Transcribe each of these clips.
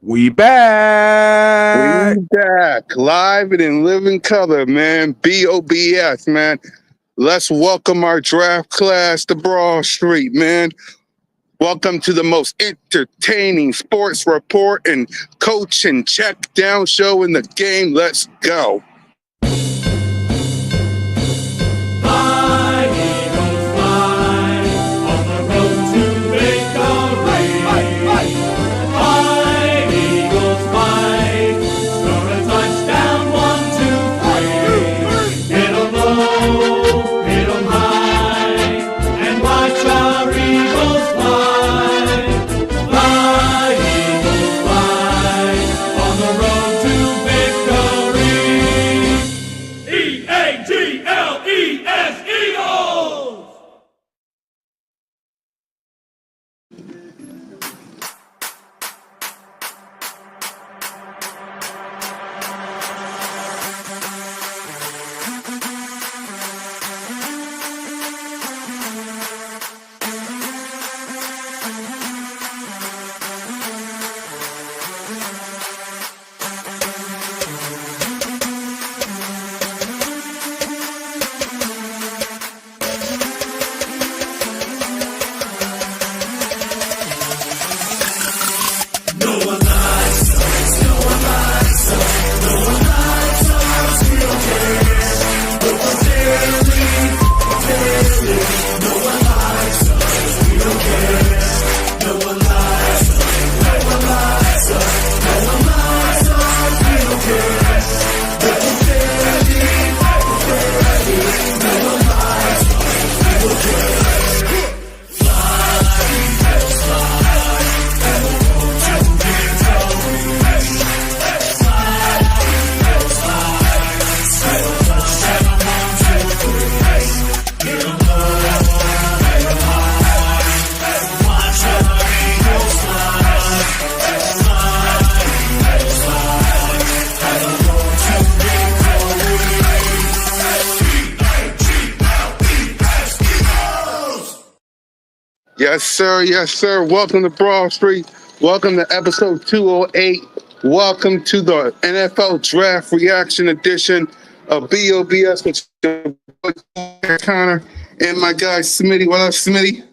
We We back. back live and in living color, man. B.O.B.S, man. Let's welcome our draft class to Broad Street, man. Welcome to the most entertaining sports report and coach and check down show in the game. Let's go. Fly, Eagles, fly, on the road to victory. Fly, Eagles, fly, score a touchdown, 1, 2, 3. Hit 'em low, hit 'em high, and watch our Eagles fly. Fly, Eagles, fly, on the road to victory. E-A-G-L-E-S, Eagles! Yes, sir. Yes, sir. Welcome to Broad Street. Welcome to episode 208. Welcome to the NFL Draft Reaction Edition of B.O.B.S. with your boy Connor and my guy Smitty. What up, Smitty?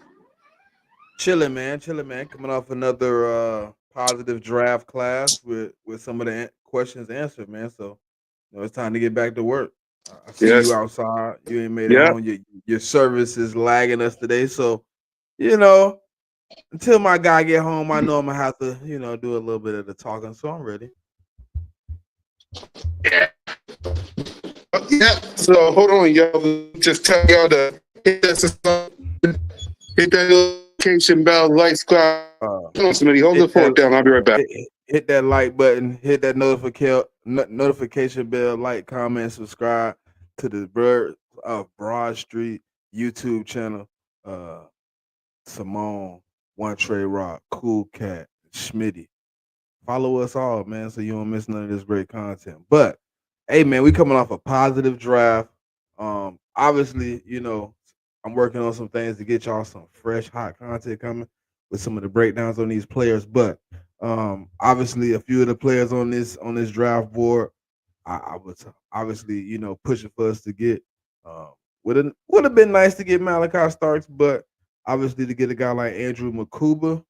Chilling, man. Chilling, man. Coming off another positive draft class with some of the questions answered, man. So it's time to get back to work. I see you Yes. outside. You ain't made it Yep. home. Your service is lagging us today. So you know, until my guy get home, I know I'm gonna have to do a little bit of the talking. So I'm ready. Yeah. So hold on, y'all. Just tell y'all to hit that notification bell, like, subscribe. Hold on, Smitty. Hold the Hit fort that down. I'll be right back. hit that like button, hit that notification bell, like, comment, subscribe to the Bird of Broad Street YouTube channel. Simone, One Trey Rock, Cool Cat, Schmitty. Follow us all, man, so you don't miss none of this great content. But hey, man, we coming off a positive draft. Obviously, I'm working on some things to get y'all some fresh, hot content coming with some of the breakdowns on these players. But obviously, a few of the players on this draft board, I was obviously, pushing for us to get. Would have been nice to get Malachi Starks, but obviously to get a guy like Andrew Makuba,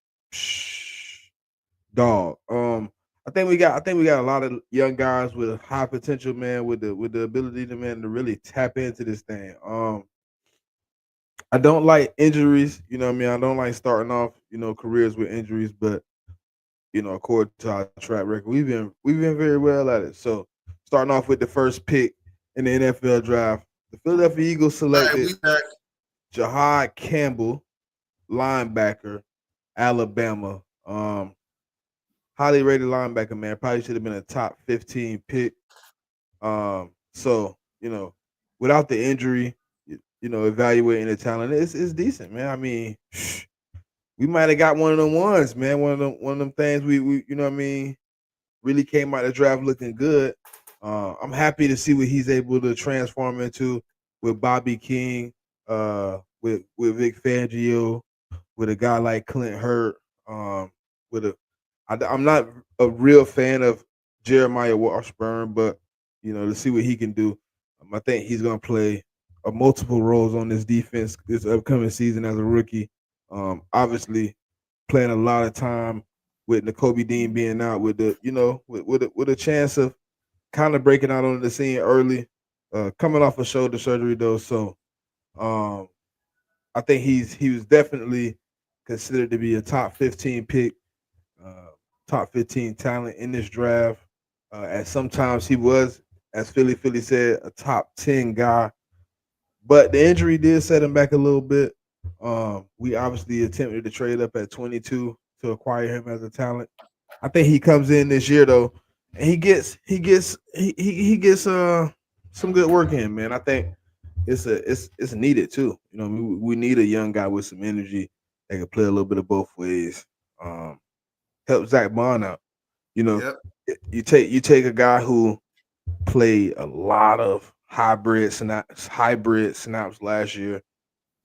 dog. I think we got a lot of young guys with high potential, man, with the ability to really tap into this thing. I don't like injuries, you know what I mean? I don't like starting off, careers with injuries, but according to our track record, we've been very well at it. So starting off with the first pick in the NFL draft, the Philadelphia Eagles selected Jahad Campbell, linebacker, Alabama. Highly rated linebacker, man. Probably should have been a top 15 pick. So without the injury, evaluating the talent, it's decent, man. I mean, we might have got one of them ones, man. One of them things we you know what I mean, really came out of the draft looking good. I'm happy to see what he's able to transform into with Bobby King, with Vic Fangio, with a guy like Clint Hurt, with a I'm not a real fan of Jeremiah Washburn, but to see what he can do, I think he's going to play multiple roles on this defense this upcoming season as a rookie. Obviously, playing a lot of time with N'Kobe Dean being out, with the with a chance of kind of breaking out on the scene early, coming off a shoulder surgery though. So um, I think he was definitely considered to be a top 15 pick, uh, top 15 talent in this draft. At sometimes he was, as Philly said, a top 10 guy, but the injury did set him back a little bit. We obviously attempted to trade up at 22 to acquire him as a talent. I think he comes in this year though, and he gets some good work in, man. I think it's needed too. We need a young guy with some energy that can play a little bit of both ways. Um, Help Zach Bond out. You know, Yep. you take a guy who played a lot of hybrid snaps last year,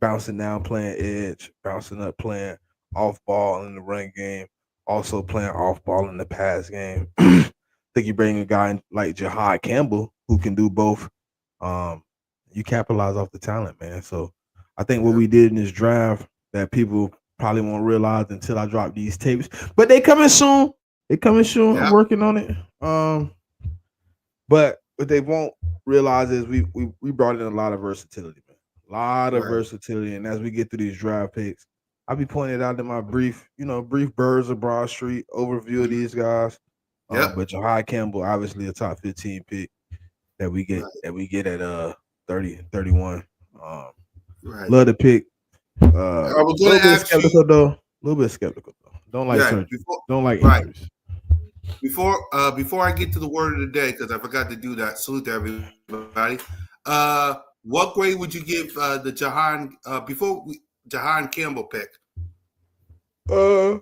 bouncing down playing edge, bouncing up playing off ball in the run game, also playing off ball in the pass game. I think you bring a guy like Jahad Campbell who can do both. Um, you capitalize off the talent, man. So I think what Yep. we did in this draft that people probably won't realize until I drop these tapes, but they coming soon. They coming soon. I'm Yep. working on it. But what they won't realize is we brought in a lot of versatility, man. A lot of Right. versatility. And as we get through these draft picks, I'll be pointing out in my brief birds of Broad Street overview of Mhm. these guys. Yep. But Jahai Campbell, obviously a top 15 pick that we get Right. that we get at 30, 31. Um, Right. love the pick. I was A going little to bit ask you. skeptical though. A little bit skeptical though. Don't like Right. surgery. Before. Don't like Right. injuries. Before I get to the word of the day, because I forgot to do that. Salute to everybody. What grade would you give the Jahan Campbell pick? Uh,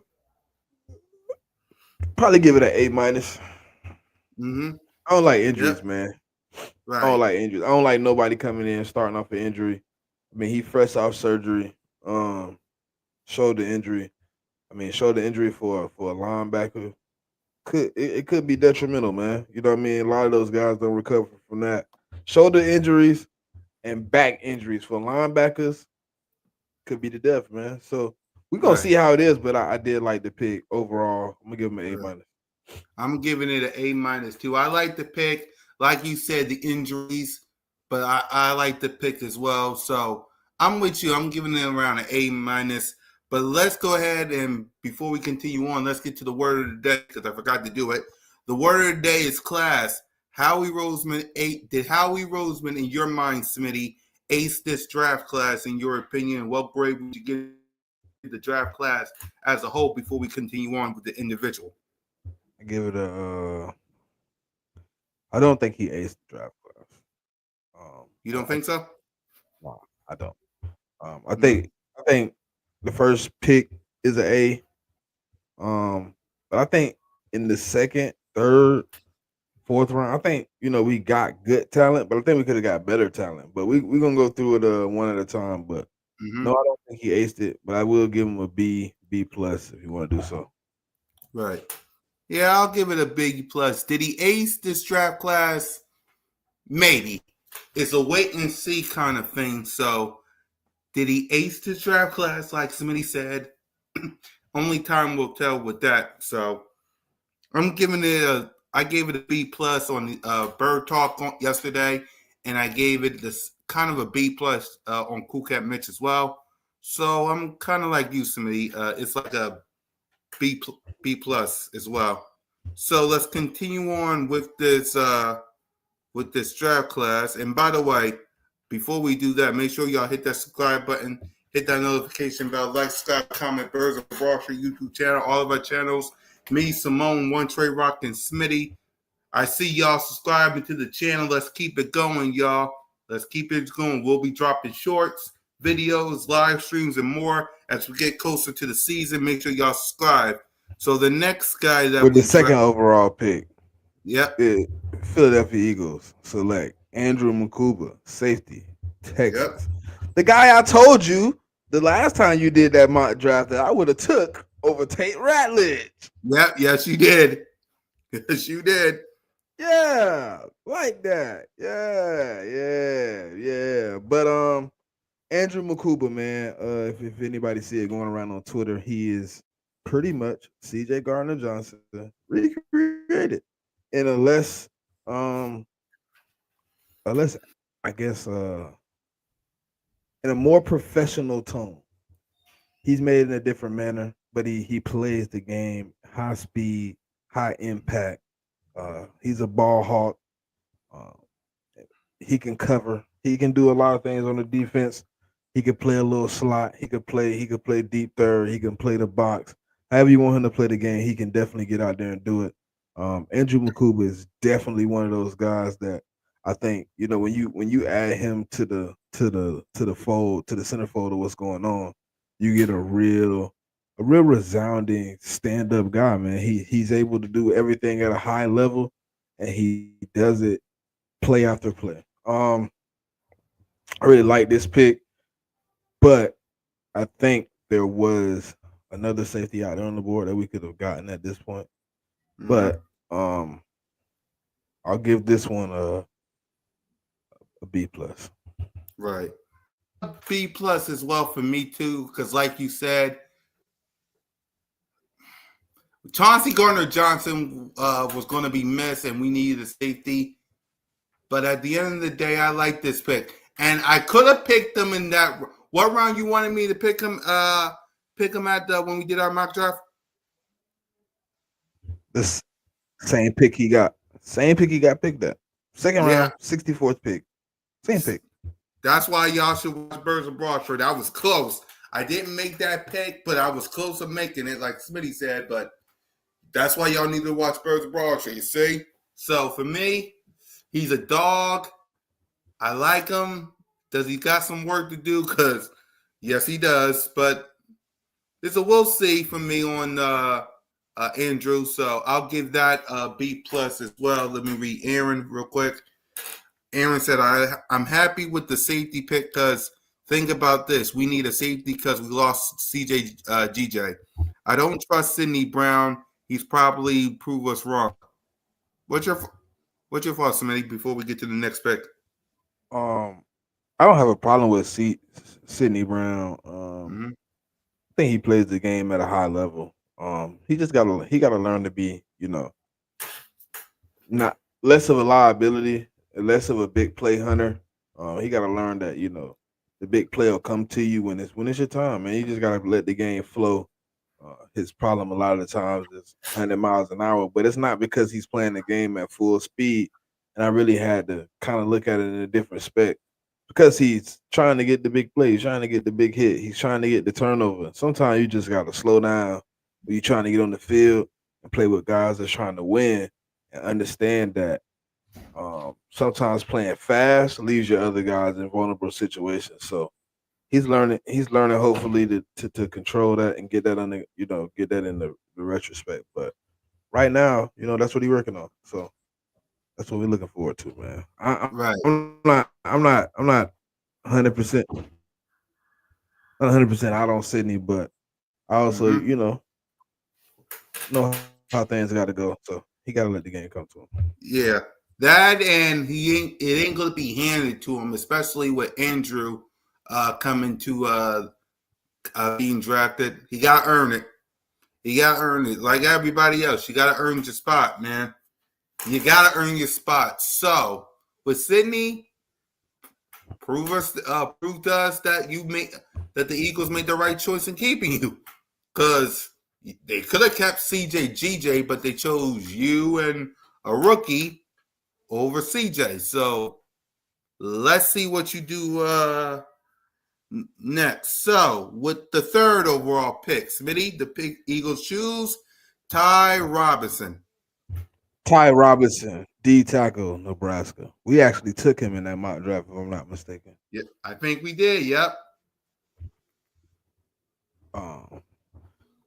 Probably give it an A minus. Mm-hmm. I don't like Yep. injuries, man. I don't Right. like injuries. I don't like nobody coming in starting off an injury. I mean, he fresh off surgery, shoulder injury. I mean, shoulder injury for a linebacker it could be detrimental, man. You know what I mean? A lot of those guys don't recover from that. Shoulder injuries and back injuries for linebackers could be the death, man. So we're gonna Right. see how it is, but I did like the pick overall. I'm gonna give him an A Right. minus. I'm giving it an A minus too. I like the pick, like you said, the injuries, but I like the pick as well. So I'm with you. I'm giving it around an A minus. But let's go ahead and before we continue on, let's get to the word of the day because I forgot to do it. The word of the day is class. Howie Roseman, in your mind, Smitty, ace this draft class in your opinion? What grade would you give the draft class as a whole before we continue on with the individual? I give it a. I don't think he aced the draft class. You don't think so? No, I don't. I Mm, think I think the first pick is an A. But I think in the second, third, fourth round, I think we got good talent, but I think we could have got better talent. But we gonna go through it one at a time. But no, hmm I don't think he aced it. But I will give him a B plus if you want to do so. Right. Yeah, I'll give it a big plus. Did he ace this draft class? Maybe. It's a wait and see kind of thing. So, did he ace this draft class? Like somebody said, only time will tell with that. So, I'm giving it a. I gave it a B plus on the Bird Talk yesterday, and I gave it this kind of a B plus on Cool Cat Mitch as well. So I'm kind of like you, Smitty. It's like a B plus as well. So let's continue on with this draft class. And by the way, before we do that, make sure y'all hit that subscribe button, hit that notification bell, like, subscribe, comment, Birds of Broad Street YouTube channel, all of our channels. Me, Simone, One Trey Rock, and Smitty. I see y'all subscribing to the channel. Let's keep it going, y'all. Let's keep it going. We'll be dropping shorts, videos, live streams, and more as we get closer to the season. Make sure y'all subscribe. So the next guy that With the we second draft, overall pick, yep, the Philadelphia Eagles select Andrew Makuba, safety, yep, Texas. The guy I told you the last time you did that mock draft that I would have took over Tate Ratledge. Yep, yes, you did. Yes, you did. Yeah, like that. Yeah. But Andrew Makuba, man, if anybody see it going around on Twitter, he is pretty much CJ Gardner Johnson recreated in um a less I guess in a more professional tone. He's made it in a different manner, but he plays the game high speed, high impact. He's a ball hawk. Uh, he can cover. He can do a lot of things on the defense. He could play a little slot. He could play deep third. He can play the box. However you want him to play the game, he can definitely get out there and do it. Andrew Makuba is definitely one of those guys that I think when you add him to the fold to the centerfold of what's going on, you get a real resounding stand up guy, man. He's able to do everything at a high level, and he does it play after play. I really like this pick, but I think there was another safety out there on the board that we could have gotten at this point. Mhm. But I'll give this one a B plus. Right. B plus as well for me too, because like you said, Chauncey Gardner Johnson was going to be missed, and we needed a safety. But at the end of the day, I like this pick, and I could have picked him in that. What round you wanted me to pick him? Pick him at when we did our mock draft. This same pick he got. Same pick he got picked at. Second Yeah, round, 64th pick. Same pick. that's why y'all should watch Birds of Broadford. I was close. I didn't make that pick, but I was close to making it, like Smitty said. But that's why y'all need to watch Birds of Broadford. You see. So for me, he's a dog. I like him. Does he got some work to do? Because yes, he does. But it's a we'll see for me on Andrew. So I'll give that a B plus as well. Let me read Aaron real quick. Aaron said, I'm happy with the safety pick because think about this. We need a safety because we lost CJ GJ. I don't trust Sidney Brown. He's probably proved us wrong. What's your thoughts, Smitty, before we get to the next pick? Um, I don't have a problem with Sidney Brown. Mm-hmm. I think he plays the game at a high level. He gotta learn to be, not less of a liability and less of a big play hunter. He got to learn that the big play will come to you when it's your time, man. You just got to let the game flow. His problem a lot of the times is 100 miles an hour, but it's not because he's playing the game at full speed. And I really had to kind of look at it in a different respect because he's trying to get the big play, he's trying to get the big hit, he's trying to get the turnover. Sometimes you just got to slow down when you're trying to get on the field and play with guys that's trying to win and understand that sometimes playing fast leaves your other guys in vulnerable situations. So he's learning. He's learning hopefully to control that and get that under get that in the retrospect. But right now, that's what he's working on. So that's what we're looking forward to, man. Right. I'm not 100% not 100% out on Sydney, but I also Mm-hmm. know how things got to go. So he got to let the game come to him. Yeah. That and it ain't gonna be handed to him, especially with Andrew coming to being drafted. He gotta earn it. He gotta earn it. Like everybody else. You gotta earn your spot, man. You gotta earn your spot. So with Sydney, prove to us that that the Eagles made the right choice in keeping you. Because they could have kept CJ GJ, but they chose you and a rookie over CJ. So let's see what you do next. So with the third overall pick, Smitty, the Eagles choose Ty Robinson. Ty Robinson, D tackle, Nebraska. We actually took him in that mock draft, if I'm not mistaken. Yeah, I think we did. Yep. I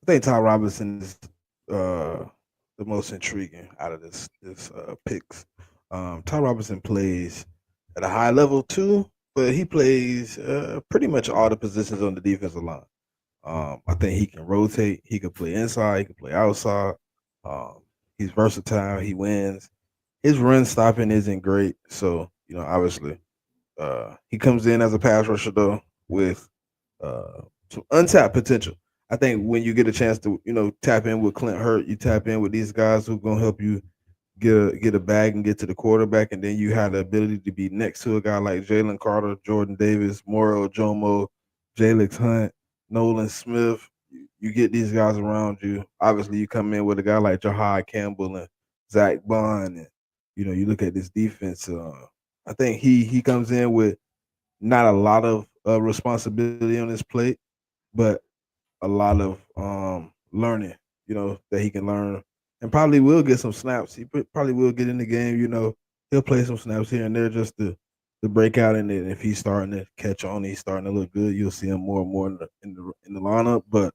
think Ty Robinson is the most intriguing out of this picks. Ty Robinson plays at a high level too, but he plays pretty much all the positions on the defensive line. I think he can rotate. He can play inside. He can play outside. Um, he's versatile. He wins. His run stopping isn't great, so obviously, he comes in as a pass rusher though with uh, some untapped potential. I think when you get a chance to tap in with Clint Hurt, you tap in with these guys who gonna help you get a bag and get to the quarterback, and then you have the ability to be next to a guy like Jalen Carter, Jordan Davis, Moro Jomo, Jalix Hunt, Nolan Smith. You get these guys around you. Obviously, you come in with a guy like Jahai Campbell and Zach Bond, and you look at this defense. I think he comes in with not a lot of responsibility on his plate, but a lot of learning, that he can learn, and probably will get some snaps. He probably will get in the game. He'll play some snaps here and there just to break out in it. And if he's starting to catch on, he's starting to look good. You'll see him more and more in the lineup. But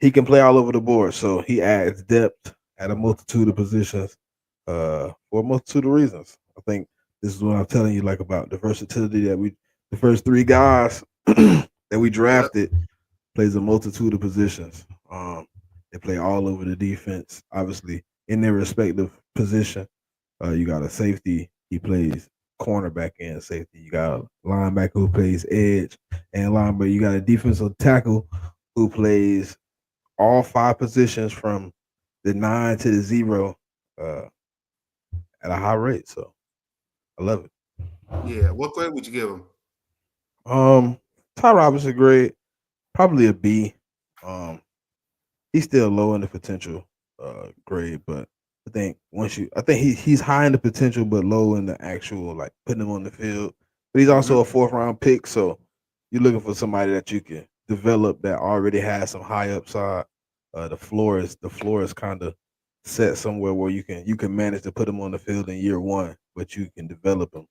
he can play all over the board, so he adds depth at a multitude of positions, for a multitude of reasons. I think this is what I'm telling you, like about the versatility that the first three guys that we Yep. drafted plays a multitude of positions. They play all over the defense, obviously in their respective position. You got a safety, he plays cornerback and safety. You got a linebacker who plays edge and linebacker. You got a defensive tackle who plays all five positions from the 9 to the 0 uh, at a high rate. So I love it. Yeah. What grade would you give him? Um, Ty Robinson grade probably a B. Um, he's still low in the potential grade, but I think he's high in the potential but low in the actual like putting him on the field. But he's Hmm. also a fourth round pick, so you're looking for somebody that you can develop that already has some high upside. The floor is kind of set somewhere where you can manage to put him on the field in year one, but you can develop him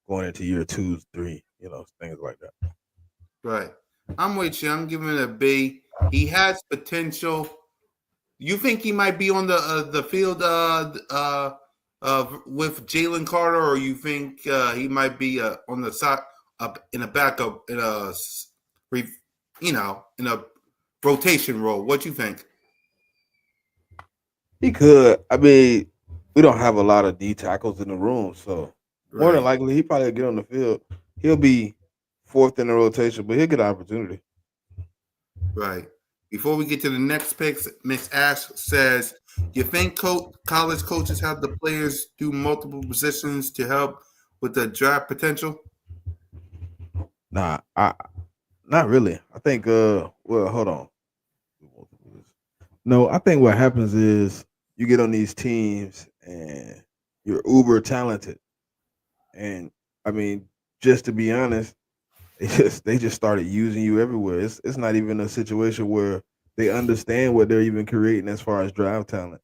going into year two, three, things like that. Right. I'm with you. I'm giving it a B. He has potential. You think he might be on the field with Jalen Carter, or you think he might be on the side up in a backup in in a rotation role? What you think? He could. I mean, we don't have a lot of D tackles in the room, so more than Right. likely he probably get on the field. He'll be fourth in the rotation, but he'll get an opportunity. Right. Before we get to the next picks, Miss Ash says, "You think college coaches have the players do multiple positions to help with the draft potential?" Nah, not really. I think well, hold on. No, I think what happens is you get on these teams and you're uber talented. And I mean, just to be honest, they just started using you everywhere. It's not even a situation where they understand what they're even creating as far as draft talent.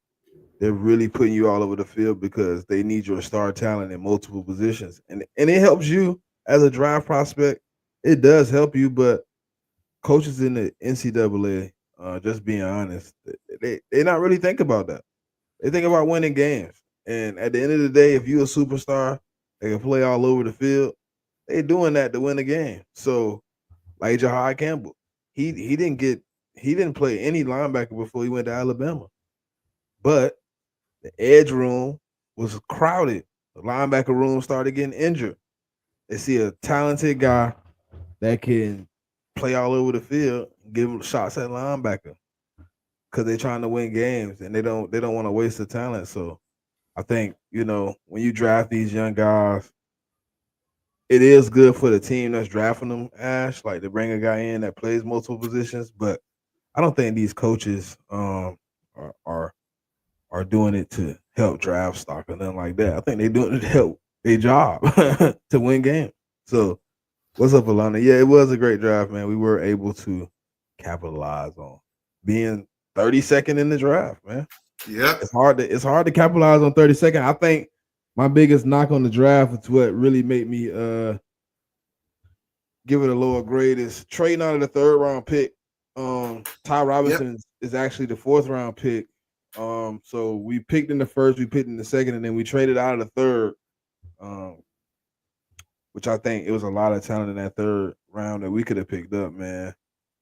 They're really putting you all over the field because they need your star talent in multiple positions. And it helps you as a draft prospect. It does help you, but coaches in the NCAA, just being honest, they not really think about that. They think about winning games. And at the end of the day, if you're a superstar, they can play all over the field. They doing that to win a game. So like Jahai Campbell, he didn't play any linebacker before he went to Alabama, but the edge room was crowded. The linebacker room started getting injured. They see a talented guy that can play all over the field, give him shots at linebacker because they're trying to win games and they don't want to waste the talent. So I think when you draft these young guys, it is good for the team that's drafting them. Ash, like to bring a guy in that plays multiple positions, but I don't think these coaches are are doing it to help draft stock or nothing like that. I think they're doing it to help their job to win games. So what's up, Alana? Yeah, it was a great draft, man. We were able to capitalize on being 32nd in the draft, man. Yep. It's hard to capitalize on 32nd. I think my biggest knock on the draft is what really made me give it a lower grade is trading out of the third round pick. Ty Yep. Robinson is actually the fourth round pick. So we picked in the first, we picked in the second, and then we traded out of the third. Um, which I think it was a lot of talent in that third round that we could have picked up, man.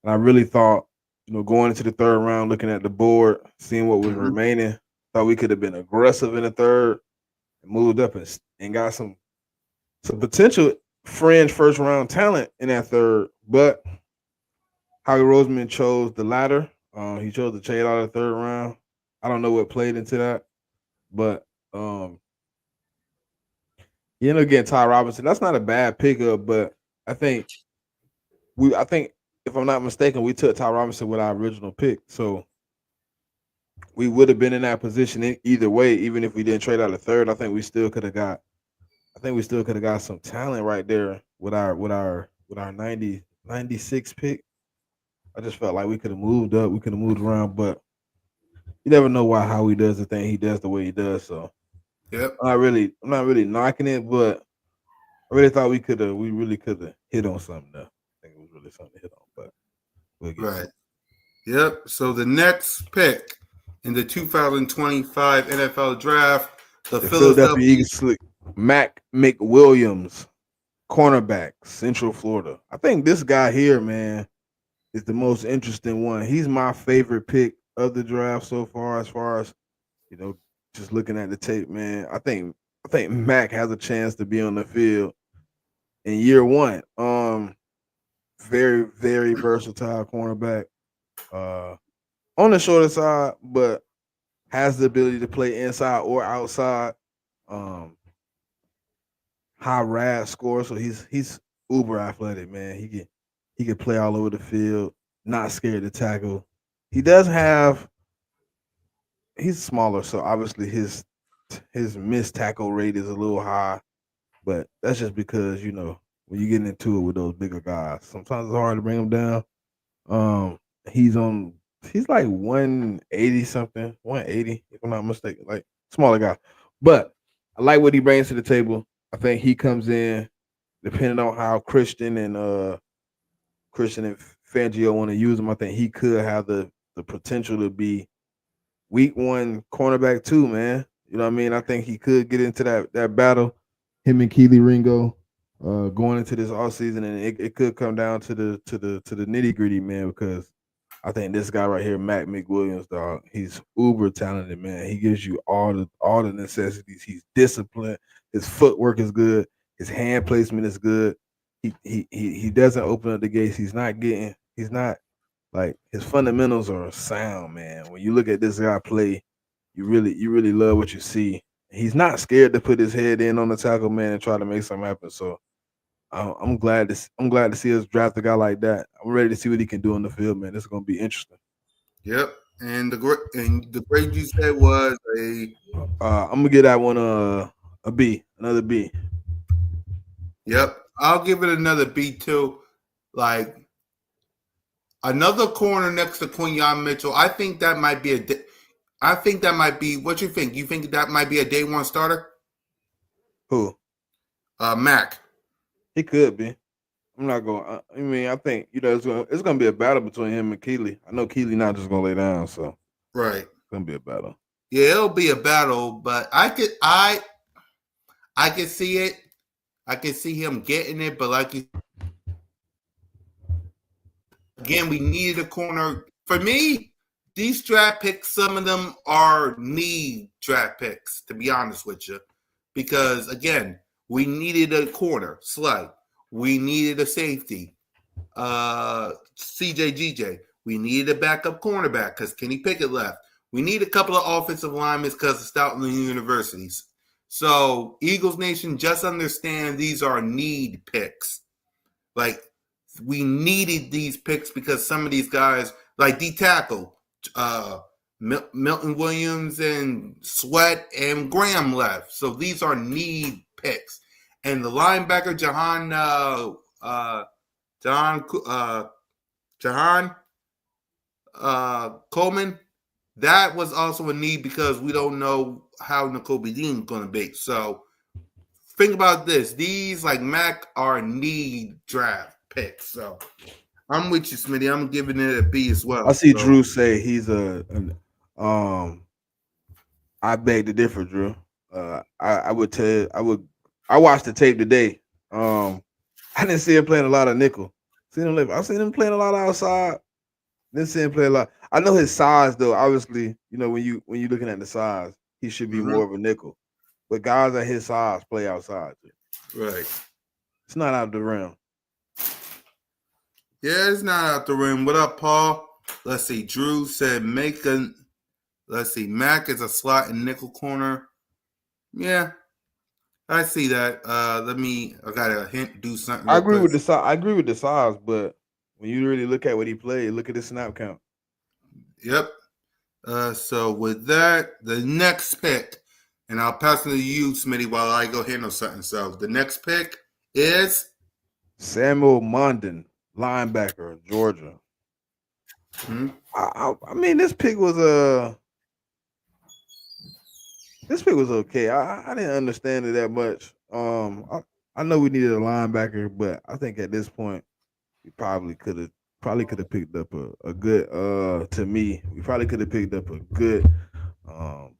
And I really thought going into the third round, looking at the board, seeing what was Mhm. remaining, thought we could have been aggressive in the third, and moved up and got some potential fringe first round talent in that third. But Howie Roseman chose the latter. He chose to trade out of the third round. I don't know what played into that, but you end up getting Ty Robinson. That's not a bad pickup, but I think I think if I'm not mistaken, we took Ty Robinson with our original pick, so we would have been in that position either way. Even if we didn't trade out of third, I think we still could have got. I think we still could have got some talent right there with our 96 pick. I just felt like we could have moved up, we could have moved around, but you never know why how he does the thing he does the way he does. So Yep. I'm not really knocking it, but I really thought we really could have hit on something there. I think it was really something to hit on, but we'll get to Right. it. Yep. So the next pick in the 2025 NFL Draft, the The Philadelphia Philadelphia. Eagles select Mac McWilliams, cornerback, Central Florida. I think this guy here, man, is the most interesting one. He's my favorite pick of the draft so far, as you know, just looking at the tape, man. I think Mac has a chance to be on the field in year one. Very, very versatile cornerback. Uh on the shorter side, but has the ability to play inside or outside. Um High rad score, so he's uber athletic, man. He can play all over the field, not scared to tackle. He does have he's smaller, so obviously his missed tackle rate is a little high, but that's just because when you get into it with those bigger guys, sometimes it's hard to bring them down. Um, he's on he's like 180 something, 180 if I'm not mistaken, like smaller guy, but I like what he brings to the table. I think he comes in depending on how Christian and Fangio want to use him. I think he could have the potential to be week one cornerback too, man. You know what I mean? I think he could get into that battle. Him and Keely Ringo going into this all season, and it could come down to the nitty gritty, man. Because I think this guy right here, Matt McWilliams, dog, he's uber talented, man. He gives you all the necessities. He's disciplined. His footwork is good. His hand placement is good. He doesn't open up the gates. He's not like his fundamentals are sound, man. When you look at this guy play, you really love what you see. He's not scared to put his head in on the tackle, man, and try to make something happen. So I'm glad to see us draft a guy like that. I'm ready to see what he can do on the field, man. This is gonna be interesting. Yep. And the grade you said was a. I'm gonna get that one a B, another B. Yep. I'll give it another B too. Like another corner next to Quinyon Mitchell. I think that might be I think that might be. What you think? You think that might be a day one starter? Who? Mac. He could be. I'm not going. I mean, I think it's gonna be a battle between him and Keely. I know Keely not just gonna lay down, so it's Right. gonna be a battle. Yeah, it'll be a battle, but I can see it. I can see him getting it, but like you again, we needed a corner. For me, these draft picks, some of them are need draft picks, to be honest with you. Because again, we needed a corner, Slug. We needed a safety, CJGJ. We needed a backup cornerback because Kenny Pickett left. We need a couple of offensive linemen because of Stoutland universities. So, Eagles Nation, just understand these are need picks. Like we needed these picks because some of these guys, like D tackle, Milton Williams and Sweat and Graham left. So these are need picks. And the linebacker John Jahan Coleman, that was also a need because we don't know how N'Kobe Dean is going to be. So think about this. These like Mac are need draft picks. So I'm with you, Smitty. I'm giving it a B as I well. see So Drew say he's um. I beg to differ, Drew. I would tell I watched the tape today. I didn't see him playing a lot of nickel. I've seen him playing a lot outside, Didn't see him play a lot. I know his size though. Obviously, when you looking at the size, he should be Mm-hmm. more of a nickel. But guys at his size play outside too. Right. It's not out the rim. Yeah, it's not out the rim. What up, Paul? Let's see. Drew said let's see. Mac is a slot and nickel corner. Yeah, I see that. I got a hint, do something I real agree quick. with the size. I agree with the size, but when you really look at what he played, look at his snap count. Yep. So with that, the next pick, and I'll pass it to you, Smitty, while I go handle something. So the next pick is Samuel Mondon, linebacker, Georgia. hmm, I mean, this pick was okay. I didn't understand it that much. I know we needed a linebacker, but I think at this point we probably could have picked up a good to me. We probably could have picked up a good um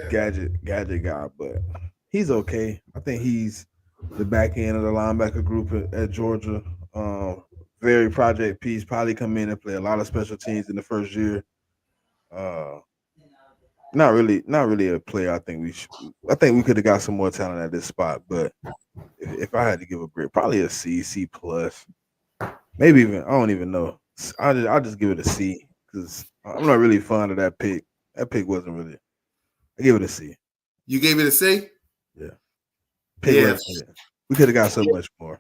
gadget guy, but he's okay. I think he's the back end of the linebacker group at Georgia. Very project piece, probably come in and play a lot of special teams in the first year. Uh not really a player. I think we could have got some more talent at this spot, but if I had to give a grade, probably a C plus, maybe even I don't even know. I'll just give it a C because I'm not really fond of that pick. That pick wasn't really. I give it a C. you gave it a C? Yeah, pick Yeah. wasn't. Yeah. We could have got so much more.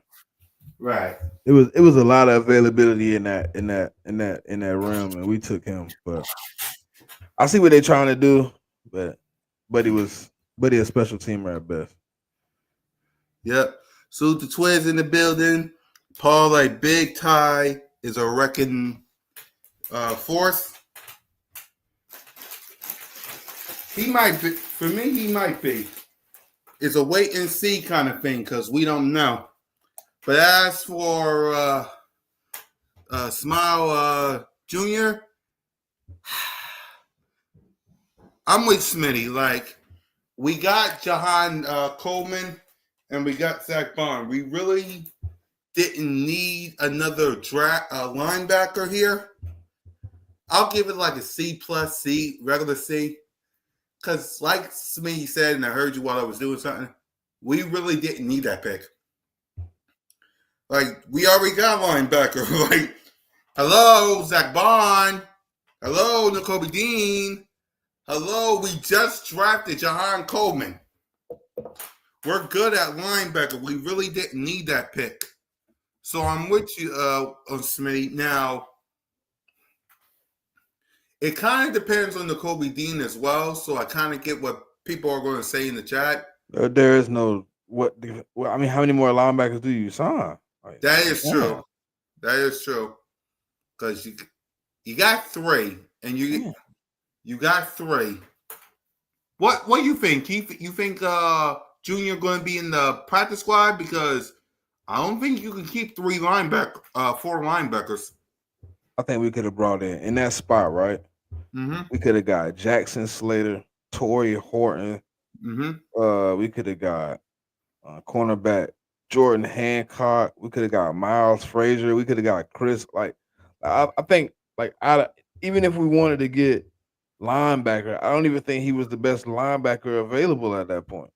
Right. It was a lot of availability in that realm, and we took him. But I see what they're trying to do, but he a special teamer at best. Yep. Salute the twins in the building. Paul, like Big Ty, is a wrecking force. He might be, for me, he might be. It's a wait and see kind of thing because we don't know. But as for Smile Jr., I'm with Smitty. Like, we got Jahan Coleman and we got Zach Bond. We really didn't need another linebacker here. I'll give it like a C plus C, regular C. Because, like Smitty said, and I heard you while I was doing something, we really didn't need that pick. Like, we already got a linebacker. Like, hello, Zach Bond. Hello, N'Kobe Dean. Hello, we just drafted Jahan Coleman. We're good at linebacker. We really didn't need that pick. So I'm with you on Smitty. Now, it kind of depends on N'Kobe Dean as well. So I kind of get what people are going to say in the chat. There is no I mean, how many more linebackers do you sign? Like, That is true. That is true. Because you got three, and you got three. What do you think? You think Junior going to be in the practice squad? Because I don't think you can keep four linebackers. I think we could have brought in that spot, right? Mm-hmm. We could have got Jackson Slater, Torrey Horton. Mm-hmm. We could have got cornerback Jordan Hancock. We could have got Miles Frazier. We could have got Chris. Like, I think, like, even if we wanted to get linebacker, I don't even think he was the best linebacker available at that point.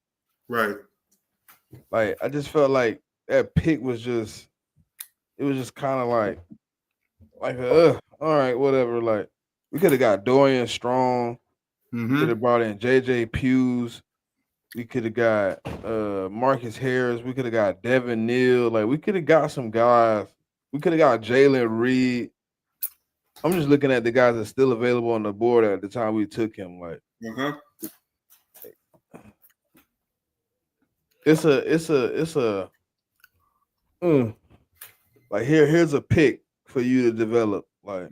Right. Like, I just felt like that pick was just, it was just kind of like, all right, whatever. Like, we could have got Dorian Strong. Mm-hmm. Could have brought in JJ Pews. We could have got Marcus Harris. We could have got Devin Neal. Like, we could have got some guys. We could have got Jalen Reed. I'm just looking at the guys that's still available on the board at the time we took him. Like, it's a like here's a pick for you to develop. Like,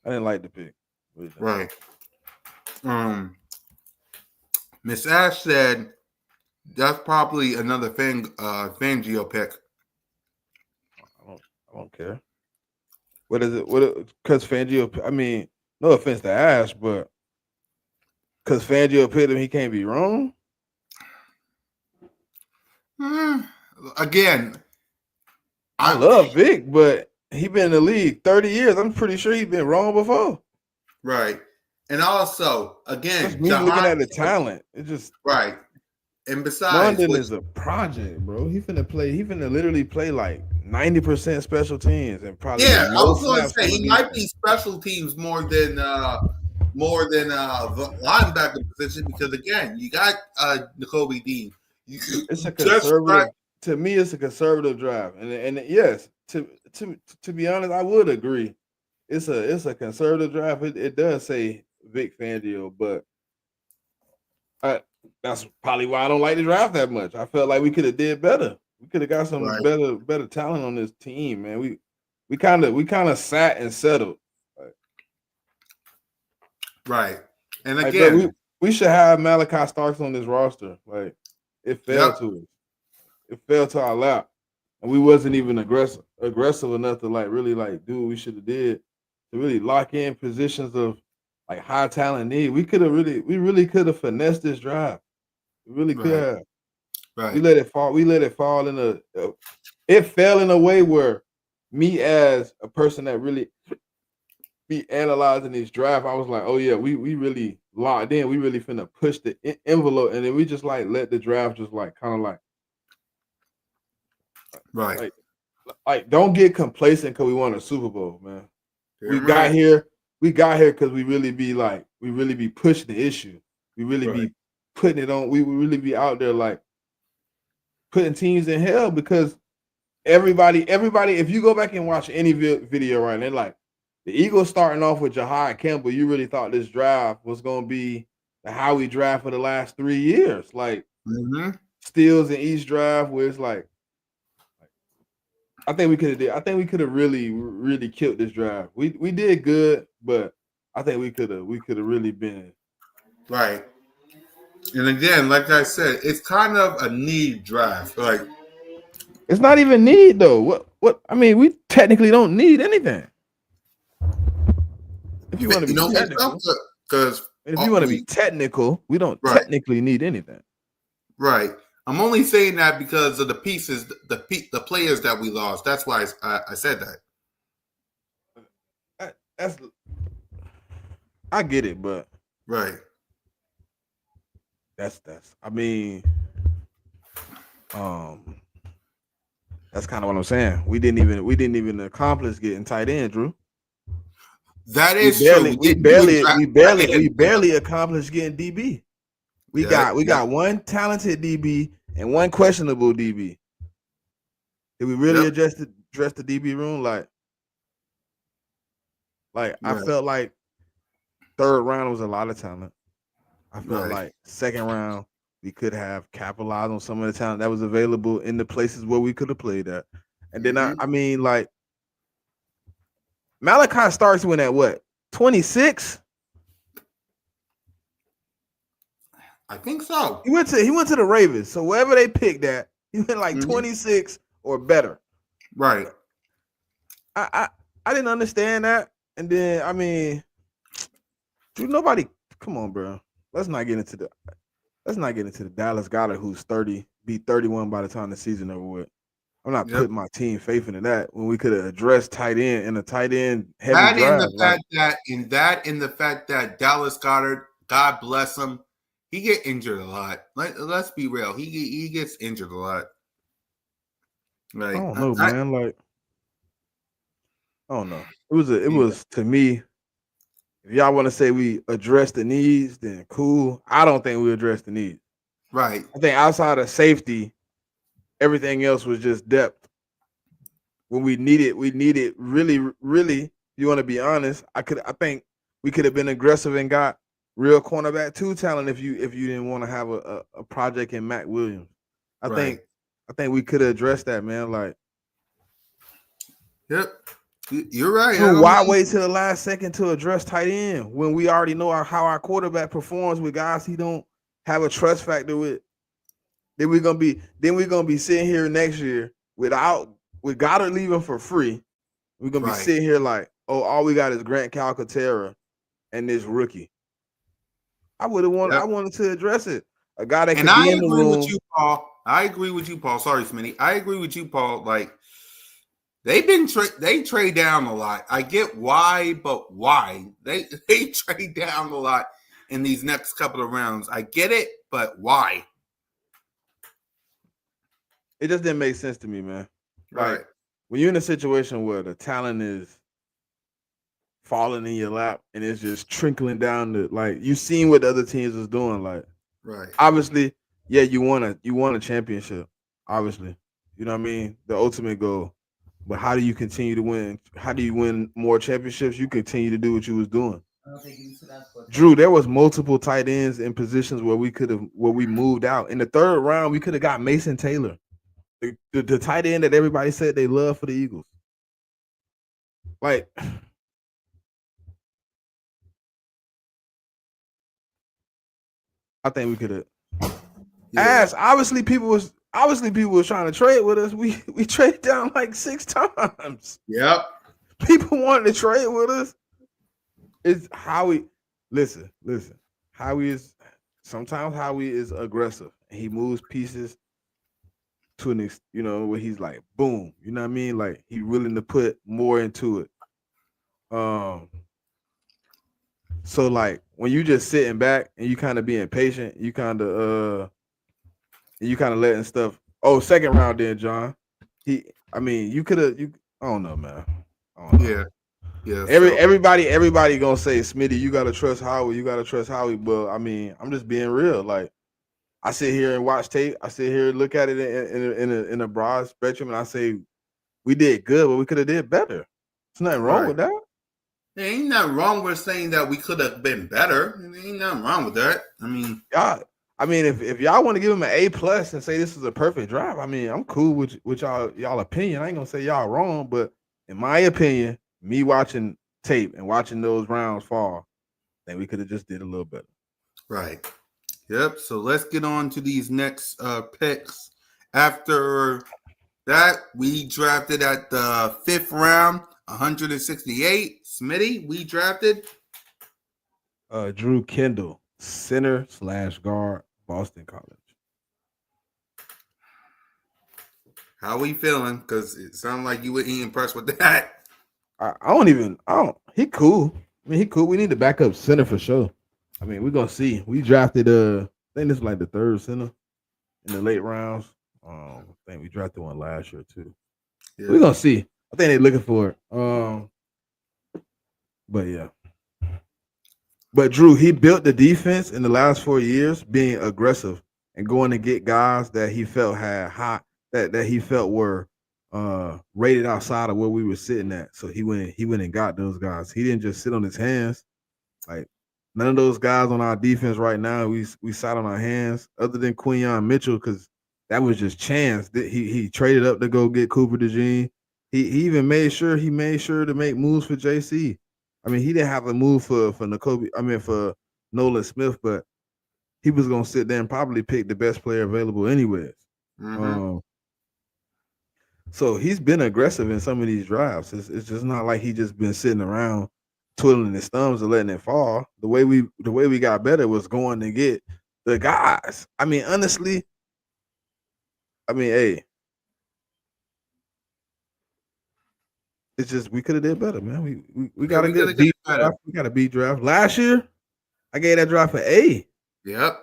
I didn't like the pick. Right. Miss Ash said that's probably another Fangio pick. I don't care. What is it? Because Fangio, I mean, no offense to Ash, but because Fangio picked him, he can't be wrong. Again, I love Vic, but He been in the league 30 years. I'm pretty sure he's been wrong before. Right. And also, That's again, me looking Jahan, at the talent. It just right. And besides, London what is a project, bro. He finna play. He finna literally play like 90% special teams and probably get yeah, I was most going to snaps say on the he might defense. be special teams more than the linebacker position because again, you got N'Kobe Dean. You It's a just right, conservative. To me, it's a conservative drive, and yes, to be honest, I would agree. It's a conservative draft. It does say Vic Fangio, but I, that's probably why I don't like the draft that much. I felt like we could have did better. We could have got some right, better talent on this team, man. We kind of sat and settled. Like, right. And like, bro, we again, we should have Malachi Starks on this roster. Like, it fell yep, to us. It fell to our lap, and we wasn't even aggressive enough to like really like do what we should have did to really lock in positions of like high talent need. We really could have finessed this drive. We really could right, have. We right, let it fall. We let it fall in it fell in a way where me as a person that really be analyzing these draft, I was like, oh yeah, we really locked in. We really finna push the envelope, and then we just like let the draft just like kind of right. like like don't get complacent because we won a Super Bowl, man. We Damn got right, here. We got here because we really be pushing the issue. We really right, be putting it on. We really be out there like putting teams in hell because everybody. If you go back and watch any video right now, like the Eagles starting off with Jahad Campbell, you really thought this draft was going to be how we draft for the last 3 years, like mm-hmm. steals in each draft, where it's like I think we could have did. I think we could have really killed this draft. We did good, but I think we could have really been. Right. And again, like I said, it's kind of a need draft. Like It's not even need though. What I mean, we technically don't need anything. If you want to you be don't think so? technical, Because if you want to be we technical, we don't right, technically need anything. right. I'm only saying that because of the pieces, the players that we lost. That's why I said that. That's I get it, but Right. that's I mean, um, that's kind of what I'm saying. We didn't even accomplish getting tight end, Drew. That We is true. barely We we didn't even barely draft we that barely we in. Yeah. barely accomplished getting DB. We Yeah. got we Yep. got one talented DB and one questionable DB. Did we really Yep. address the DB room? Like I Right. felt like third round was a lot of talent. I felt Right. like second round we could have capitalized on some of the talent that was available in the places where we could have played at. And then I, Hmm. I mean like Malachi Starks went at what 26. I think so. He went to the Ravens. So wherever they picked that, he went like Hmm. 26 or better. Right. I didn't understand that. And then I mean, Drew, nobody come on, bro. Let's not get into the Dallas Goddard who's 30, be 31 by the time the season over with. I'm not Yep. putting my team faith into that when we could have addressed tight end in a tight end heavy That in the drive. Like, fact that in the fact that Dallas Goddard, God bless him, he get injured a lot. Let's be real. He gets injured a lot. I Like don't know, man. Like, I don't know. It yeah, was to me, if y'all want to say we addressed the needs, then cool. I don't think we addressed the needs. right. I think outside of safety, everything else was just depth. When we needed really, really. You want to be honest? I think we could have been aggressive and got real cornerback two talent if you didn't want to have a project in Mac Williams. I Right. think I think we could have addressed that, man. Like, Yep. You're right. Drew, I why mean, wait till the last second to address tight end when we already know how our quarterback performs with guys he don't have a trust factor with? Then we're gonna be sitting here next year with Goddard leaving for free. We're gonna be right. sitting here like, oh, all we got is Grant Calcaterra and this rookie. I Yep. wanted to address it. A guy that And could I be in the agree with room. you, Paul. I agree with you, Paul. Sorry, Smitty. I agree with you, Paul. Like they trade down a lot. I get why, but why they trade down a lot in these next couple of rounds. I get it, but why? It just didn't make sense to me, man. Like Right, when you're in a situation where the talent is falling in your lap and it's just trickling down to like you seen what the other teams is doing. Like right, obviously, yeah, you want a championship. Obviously, you know what I mean. The ultimate goal. But how do you continue to win? How do you win more championships? You continue to do what you was doing. Drew, there was multiple tight ends in positions where we moved out. In the third round, we could have got Mason Taylor, the tight end that everybody said they love for the Eagles. Like, I think we could have yeah, asked. Obviously people was trying to trade with us. We traded down like 6 times. yep, People wanted to trade with us. It's Howie. Listen. Howie is sometimes Howie is aggressive. He moves pieces to an where he's like, boom. You know what I mean? Like he's willing to put more into it. Um, so like when you just sitting back and you kind of being patient, you kind of letting stuff. Oh, second round then, John. I mean, you could have. I don't know, man. I don't know. yeah, yeah. So Everybody gonna say, Smitty, you gotta trust Howie. You gotta trust Howie. But I mean, I'm just being real. Like I sit here and watch tape. I sit here and look at it in a broad spectrum, and I say we did good, but we could have did better. There's nothing wrong right, with that. there ain't nothing wrong with saying that we could have been better. There ain't nothing wrong with that. I mean, Y'all, I mean, if y'all want to give him an A+ and say this is a perfect drive, I mean, I'm cool with y'all opinion. I ain't gonna say y'all wrong, but in my opinion, me watching tape and watching those rounds fall, I think we could have just did a little better. right. Yep. So let's get on to these next picks. After that, we drafted at the 5th round, 168. Smitty, we drafted. Drew Kendall, center/guard, Boston College. How we feeling? Because it sounded like you were impressed with that. I don't. He cool. I mean, he cool. We need to back up center for sure. I mean, we're gonna see. We drafted. I think this is like the third center in the late rounds. I think we drafted one last year too. We're Yeah. gonna see. I think they're looking for it. But yeah. But Drew, he built the defense in the last 4 years, being aggressive and going to get guys that he felt had hot that he felt were rated outside of where we were sitting at. So he went and got those guys. He didn't just sit on his hands. Like none of those guys on our defense right now, we sat on our hands, other than Quinyon Mitchell, because that was just chance. He traded up to go get Cooper DeJean. He even made sure to make moves for JC. I mean, he didn't have a move for N'Kobe. I mean, for Nolan Smith, but he was gonna sit there and probably pick the best player available anyways. Mm-hmm. Um, so he's been aggressive in some of these drives. It's just not like he just been sitting around twiddling his thumbs and letting it fall. The way we got better was going to get the guys. I mean, honestly, hey, it's just we could have did better, man. We Yeah, got a we gotta good get B better. draft. We got a B draft. Last year, I gave that draft an A. Yep.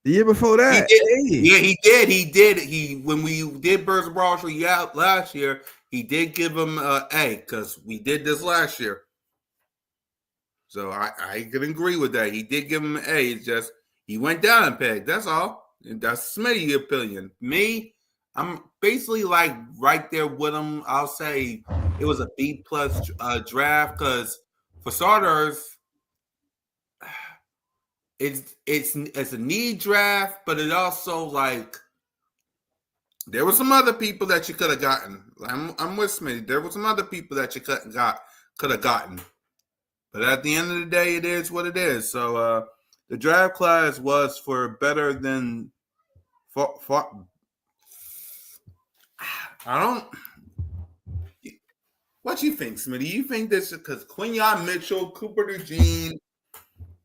The year before He that, did. A. Yeah, he did. He did. He when we did Birds of Brawl out last year, he did give him A because we did this last year. So I can agree with that. He did give him an A. It's just he went down a peg. That's all. And that's Smitty's opinion. Me, I'm basically like right there with him. I'll say it was a B+ draft because for starters, it's a need draft, but it also like there were some other people that you could have gotten. I'm with Smitty. There were some other people that you could have gotten. But at the end of the day, it is what it is. So the draft class was for better than I don't. What you think, Smitty? You think this because Quinyon Mitchell, Cooper DeJean,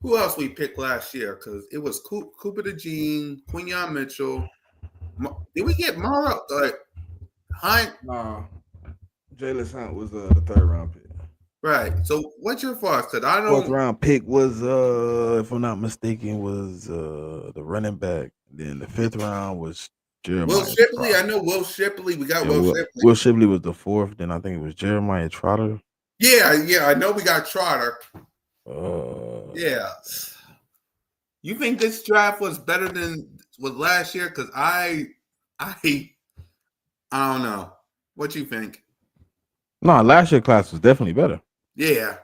who else we picked last year? Because it was Cooper DeJean, Quinyon Mitchell. Did we get Mara? Hunt? Nah, Jalen Hunt was the third round pick. Right. So what's your thoughts? Because I Fourth don't. round pick was if I'm not mistaken, was the running back. Then the fifth round was Will Jeremiah Shipley. I Trotter. know Will Shipley. We got Yeah, Will Will, Shipley. Will Shipley was the fourth. Then I think it was Jeremiah Trotter. Yeah. I know we got Trotter. Uh, Yeah. You think this draft was better than with last year? Because I don't know. What you think? no, last year class was definitely better. Yeah.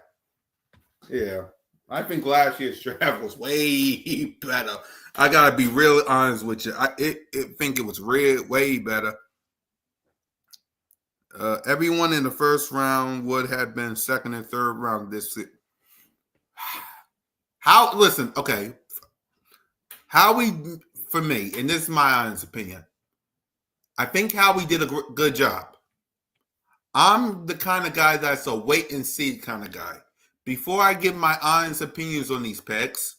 Yeah. I think last year's draft was way better. I gotta be real honest with you. I think it was way better. Everyone in the first round would have been second and third round this year. How listen, okay. How we for me, and this is my honest opinion. I think how we did a good job. I'm the kind of guy that's a wait and see kind of guy. Before I give my honest opinions on these picks,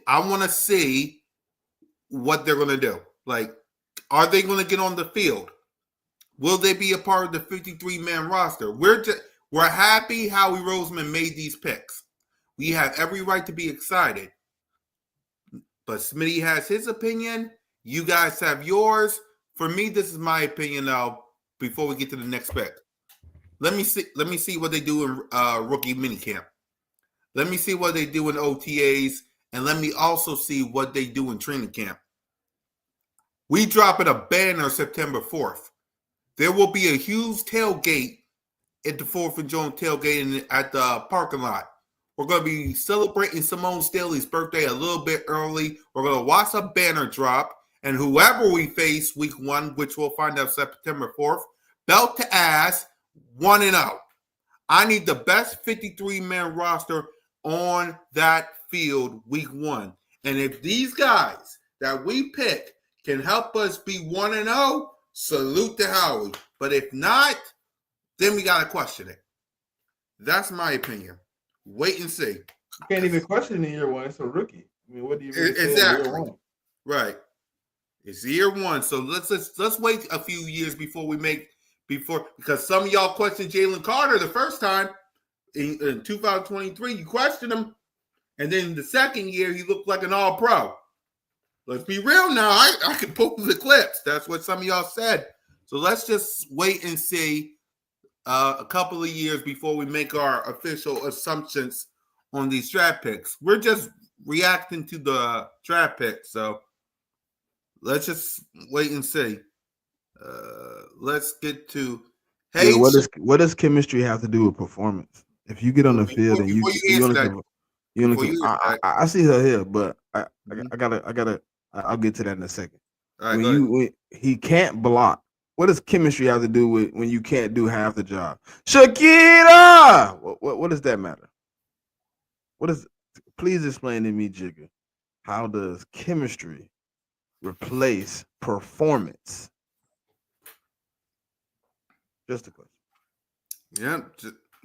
I want to see what they're going to do. Like, are they going to get on the field? Will they be a part of the 53-man roster? We're happy Howie Roseman made these picks. We have every right to be excited. But Smitty has his opinion. You guys have yours. For me, this is my opinion now. Before we get to the next pick, let me see what they do in rookie minicamp. Let me see what they do in OTAs, and let me also see what they do in training camp. We dropping a banner September 4th. There will be a huge tailgate at the 4th of June tailgate at the parking lot. We're going to be celebrating Simone Staley's birthday a little bit early. We're going to watch a banner drop, and whoever we face week 1, which we'll find out September 4th, belt to ass, 1-0. I need the best 53-man roster on that field week 1. And if these guys that we pick can help us be 1-0, salute to Howie. But if not, then we got to question it. That's my opinion. Wait and see. You can't even question in year one. It's a rookie. I mean, what do you really say in year Exactly. one? Right. It's year 1. So let's wait a few years before because some of y'all questioned Jalen Carter the first time in 2023. You questioned him. And then the second year, he looked like an all-pro. Let's be real now. I can pull the clips. That's what some of y'all said. So let's just wait and see a couple of years before we make our official assumptions on these draft picks. We're just reacting to the draft picks. So let's just wait and see. Let's get to Yeah, Hey. what does chemistry have to do with performance? If you get on the field and Before you you answer only that, can you only before can you answer that, I see her here, but mhm. I gotta I'll get to that in a second. All right, go ahead. When he can't block, what does chemistry have to do with when you can't do half the job? Shakira, what does that matter? What is? Please explain to me, Jigga. How does chemistry replace performance? Just a question. Yeah,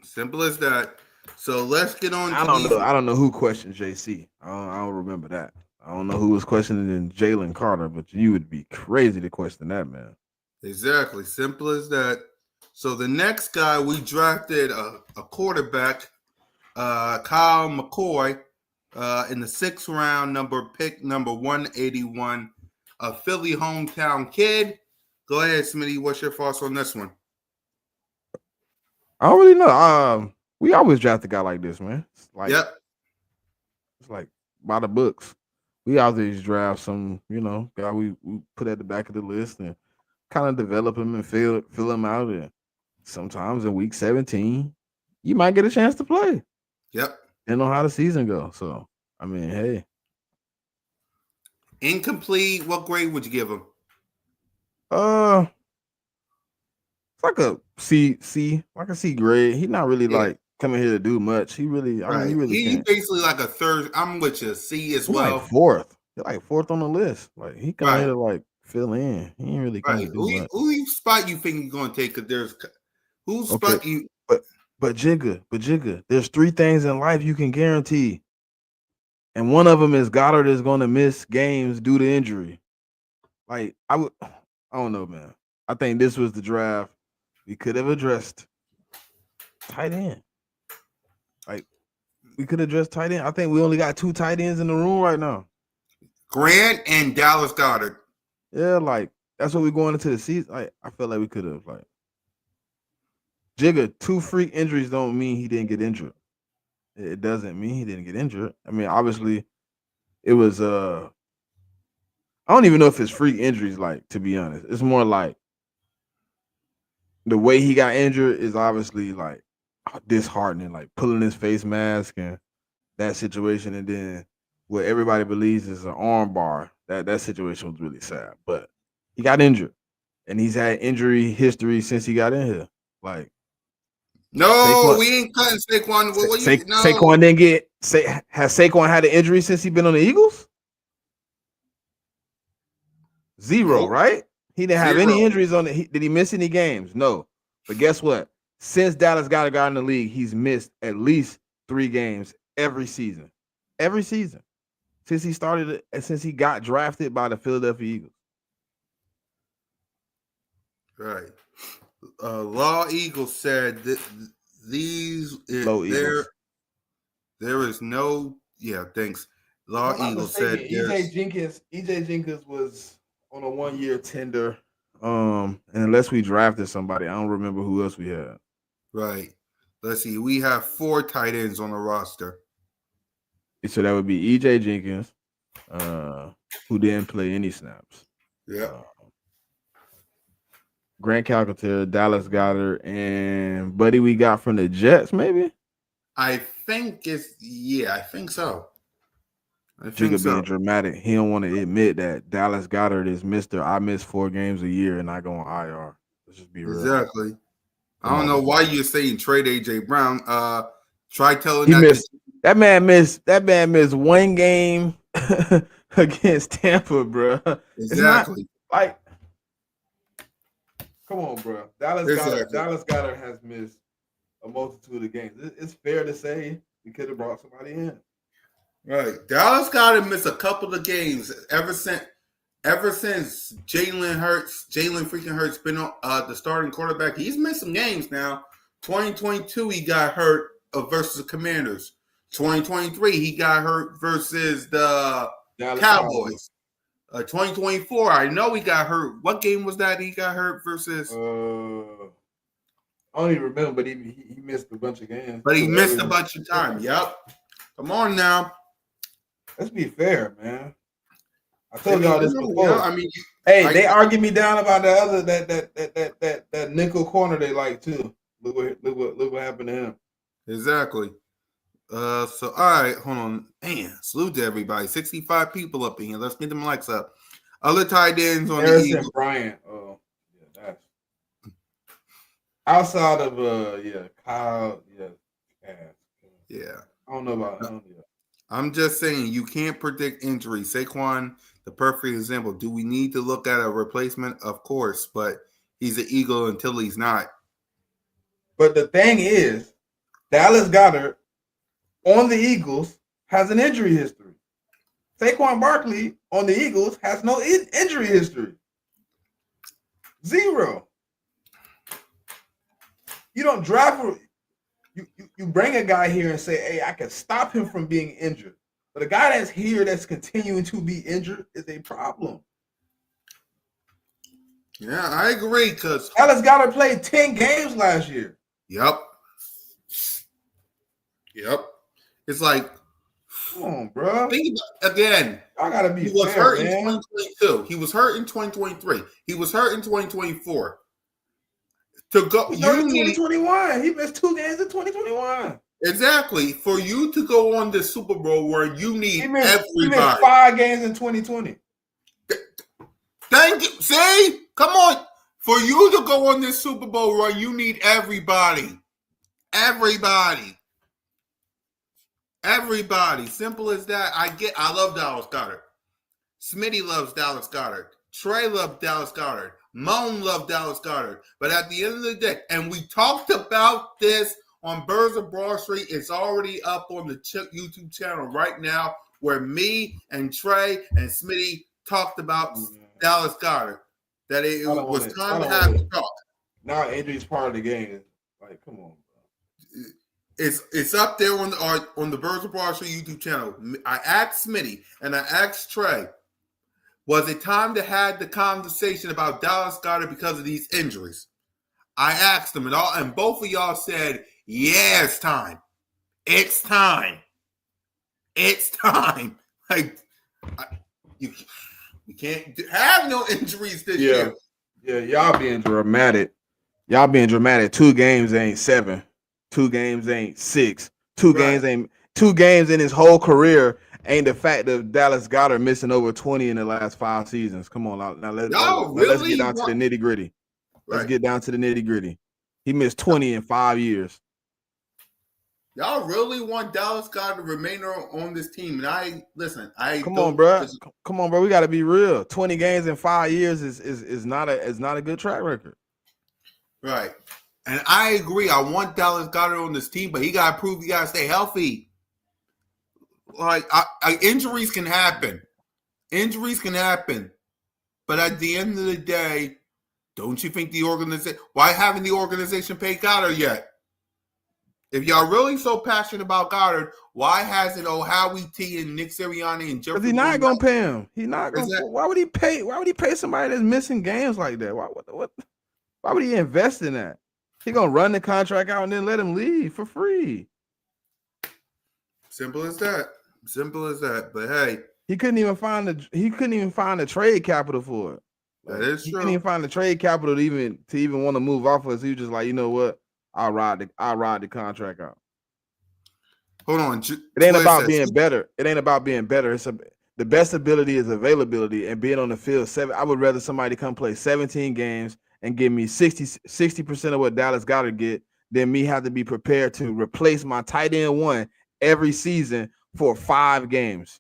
simple as that. So let's get on I to don't these. know. I don't know who questioned JC. I don't remember that. I don't know who was questioning Jalen Carter, but you would be crazy to question that man. Exactly, simple as that. So the next guy we drafted a quarterback, Kyle McCoy, in the 6th round, pick number 181, a Philly hometown kid. Go ahead, Smitty. What's your thoughts on this one? I don't really know. We always draft a guy like this, man. Yep. It's like by the books. We always draft some, guy we put at the back of the list and kind of develop him and fill him out. And sometimes in week 17, you might get a chance to play. Yep. Depending on how the season goes. So I mean, hey. Incomplete. What grade would you give him? It's like a like a C grade. He's not really Yeah. like coming here to do much. He really, I mean, Right. you really He can't. basically like a third. I'm with you. C as He's like well. fourth. He's like fourth on the list. Like he coming Right. here to like fill in. He ain't really coming Right. to do much. Who spot you think you're going to take? Because who's Okay, spot you? but Jigga, there's three things in life you can guarantee, and one of them is Goddard is going to miss games due to injury. Like I don't know, man. I think this was the draft we could have addressed tight end. Like we could address tight end. I think we only got 2 tight ends in the room right now. Grant and Dallas Goddard. Yeah, like that's what we're going into the season. Like I feel like we could have like Jigga, 2 freak injuries don't mean he didn't get injured. It doesn't mean he didn't get injured. I mean, obviously, it was I don't even know if it's freak injuries, like, to be honest. It's more like the way he got injured is obviously like disheartening, like pulling his face mask and that situation, and then what everybody believes is an arm bar. That situation was really sad. But he got injured. And he's had injury history since he got in here. Like No, Saquon, we ain't cutting Saquon. What you no? Saquon didn't get has Saquon had an injury since he been on the Eagles? 0, Nope. right? He didn't have 0. any injuries on it. Did he miss any games? No. But guess what? Since Dallas got in the league, he's missed at least 3 games every season. Every season. Since he started it, since he got drafted by the Philadelphia Eagles. Right. Law Eagle said that Low Eagles. there is no thanks. Law Eagle said EJ Jenkins was on a 1-year tender. And unless we drafted somebody, I don't remember who else we had. Right. Let's see. We have 4 tight ends on the roster. So that would be EJ Jenkins, who didn't play any snaps. Yeah. Grant Calcaterra, Dallas Goddard, and Buddy we got from the Jets, maybe? I think I think so. Jigga being dramatic. He don't want to admit that Dallas Goddard is Mr. I miss 4 games a year and I go on IR. Let's just be real. Exactly. I don't know why you're saying trade AJ Brown. Try telling that man missed 1 game against Tampa, bro. Exactly. It's not like, come on, bro. Dallas Goddard has missed a multitude of games. It's fair to say we could have brought somebody in. Right. Dallas Goddard missed a couple of games ever since Jalen freaking Hurts been on the starting quarterback. He's missed some games now. 2022 he got hurt versus the Commanders. 2023 he got hurt versus the Dallas Cowboys. 2024 I know he got hurt. What game was that he got hurt versus? I don't even remember, but he missed a bunch of games. But he missed a bunch of time. Yep. Come on now. Let's be fair, man. I told y'all this before. I mean, they argued me down about the other that nickel corner they like too. Look what happened to him. Exactly. So all right, hold on. Man, salute to everybody. 65 people up in here. Let's get them likes up. Other tight ends on the Eagles. Bryant. Oh, yeah, that's outside of Kyle. Yeah. I don't know about him. Yeah. I'm just saying you can't predict injury. Saquon, the perfect example. Do we need to look at a replacement? Of course, but he's an Eagle until he's not. But the thing is, Dallas Goddard on the Eagles has an injury history. Saquon Barkley on the Eagles has no injury history. 0. You don't draft. You bring a guy here and say, hey, I can stop him from being injured. But a guy that's here that's continuing to be injured is a problem. Yeah, I agree. Because Dallas Goddard played 10 games last year. Yep. It's like, come on, bro. Think about again. I gotta be. He was hurt in 2022. He was hurt in 2023. He was hurt in 2024. To go, you need 2021. He missed 2 games in 2021. Exactly. For you to go on this Super Bowl where you need everybody. He missed 5 games in 2020. Thank you. See? Come on. For you to go on this Super Bowl run, you need everybody. Everybody. Simple as that. I love Dallas Goddard. Smitty loves Dallas Goddard. Trey loves Dallas Goddard. Moan loved Dallas Goddard. But at the end of the day, and we talked about this on Birds of Broad Street, it's already up on the YouTube channel right now, where me and Trey and Smitty talked about Dallas Goddard. That it was time to have the talk. Now injury is part of the game. Like, come on, bro. It's up there on the Birds of Broad Show YouTube channel. I asked Smitty and I asked Trey, was it time to have the conversation about Dallas Goedert because of these injuries? I asked them, and both of y'all said, yeah, it's time. It's time. It's time. Like, you can't have no injuries this year. Yeah, y'all being dramatic. Y'all being dramatic. 2 games ain't 7. 2 games ain't 6. 2 games ain't 2 games in his whole career ain't the fact of Dallas Goedert missing over 20 in the last 5 seasons. Come on, now let's get down to the nitty gritty. Let's get down to the nitty gritty. He missed 20 in 5 years. Y'all really want Dallas Goedert to remain on this team? And come on, bro. Come on, bro. We got to be real. 20 games in 5 years is not a good track record. Right. And I agree. I want Dallas Goedert on this team, but he got to prove he got to stay healthy. Like, injuries can happen. Injuries can happen. But at the end of the day, don't you think the organization, why haven't the organization paid Goddard yet? If y'all really so passionate about Goddard, why hasn't Howie T and Nick Sirianni and Jeffrey? Because he's not gonna pay him. He's not gonna. Why would he pay? Why would he pay somebody that's missing games like that? Why would he invest in that? He gonna run the contract out and then let him leave for free. Simple as that. Simple as that. But hey, he couldn't even find the trade capital for it. That is true. He couldn't even find the trade capital to even want to move off us. He was just like, you know what? I'll ride the contract out. Hold on. It ain't about being better. It ain't about being better. It's the best ability is availability and being on the field. I would rather somebody come play 17 games and give me 60% of what Dallas Goedert get than me have to be prepared to replace my tight end 1 every season for 5 games.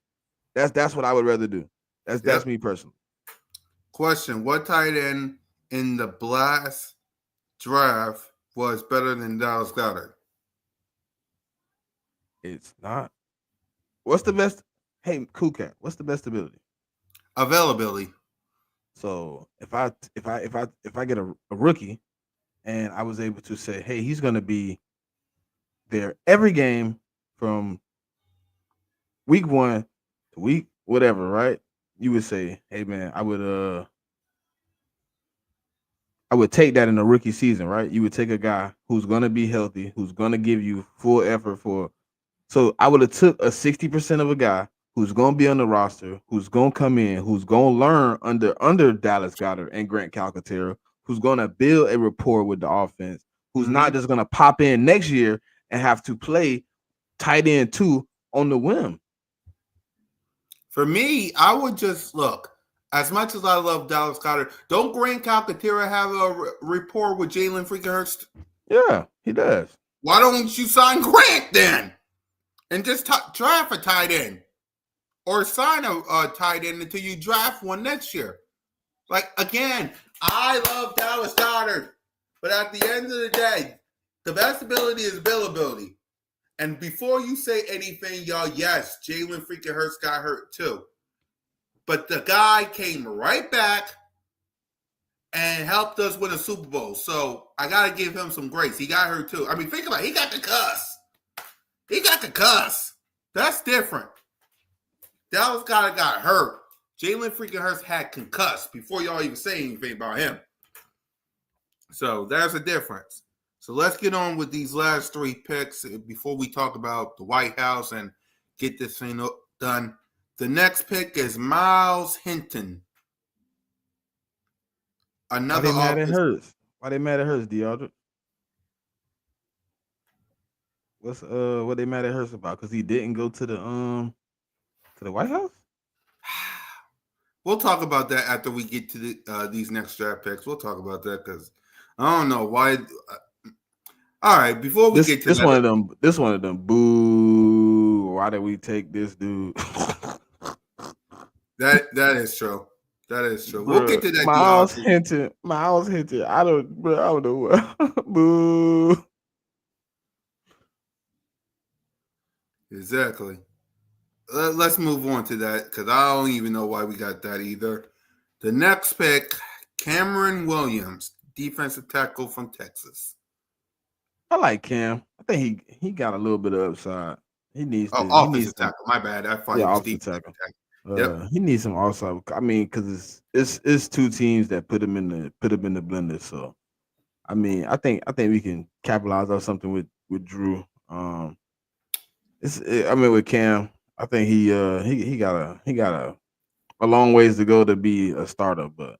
That's what I would rather do. That's me personally. Question: what tight end in the last draft was better than Dallas Goedert? It's not. What's the best? Hey, Cool Cat, what's the best ability? Availability. So if I get a rookie and I was able to say, hey, he's gonna be there every game from week 1 to week whatever, right? You would say, hey man, I would take that in a rookie season, right? You would take a guy who's gonna be healthy, who's gonna give you full effort for. So I would have took a 60% of a guy who's gonna be on the roster, who's gonna come in, who's gonna learn under Dallas Goedert and Grant Calcaterra, who's gonna build a rapport with the offense, who's not just gonna pop in next year and have to play tight end 2 on the whim. For me, I would just look. As much as I love Dallas Goedert, don't Grant Calcaterra have a rapport with Jalen freaking Hurst? Yeah, he does. Why don't you sign Grant then? And just draft a tight end. Or sign a tight end until you draft one next year. Like, again, I love Dallas Goedert. But at the end of the day, the best ability is availability. And before you say anything, y'all, yes, Jalen freaking Hurts got hurt too. But the guy came right back and helped us win a Super Bowl. So I got to give him some grace. He got hurt too. I mean, think about it. He got the cuss. That's different. Dallas got hurt. Jalen freaking Hurts had concussed before y'all even say anything about him. So there's a difference. So let's get on with these last 3 picks before we talk about the White House and get this thing done. The next pick is Miles Hinton. Another. Why they mad at Hurts? Why they mad at Hurts, DeAndre? What they mad at Hurts about? Because he didn't go to the White House? We'll talk about that after we get to these next draft picks. We'll talk about that because I don't know why. All right, before we get to this one of them. Boo! Why did we take this dude? That is true. That is true. Bro, we'll get to that. Miles Hinton. I don't know what. Boo! Exactly. Let's move on to that because I don't even know why we got that either. The next pick, Cameron Williams, defensive tackle from Texas. I like Cam. I think he got a little bit of upside. Oh, He needs offensive some, tackle. My bad. I thought yeah, he was offensive defensive tackle. tackle. Yep. He needs some upside. I mean, because it's two teams that put him in the blender. So I mean, I think we can capitalize on something with Drew. I mean, with Cam, I think he got a long ways to go to be a starter, but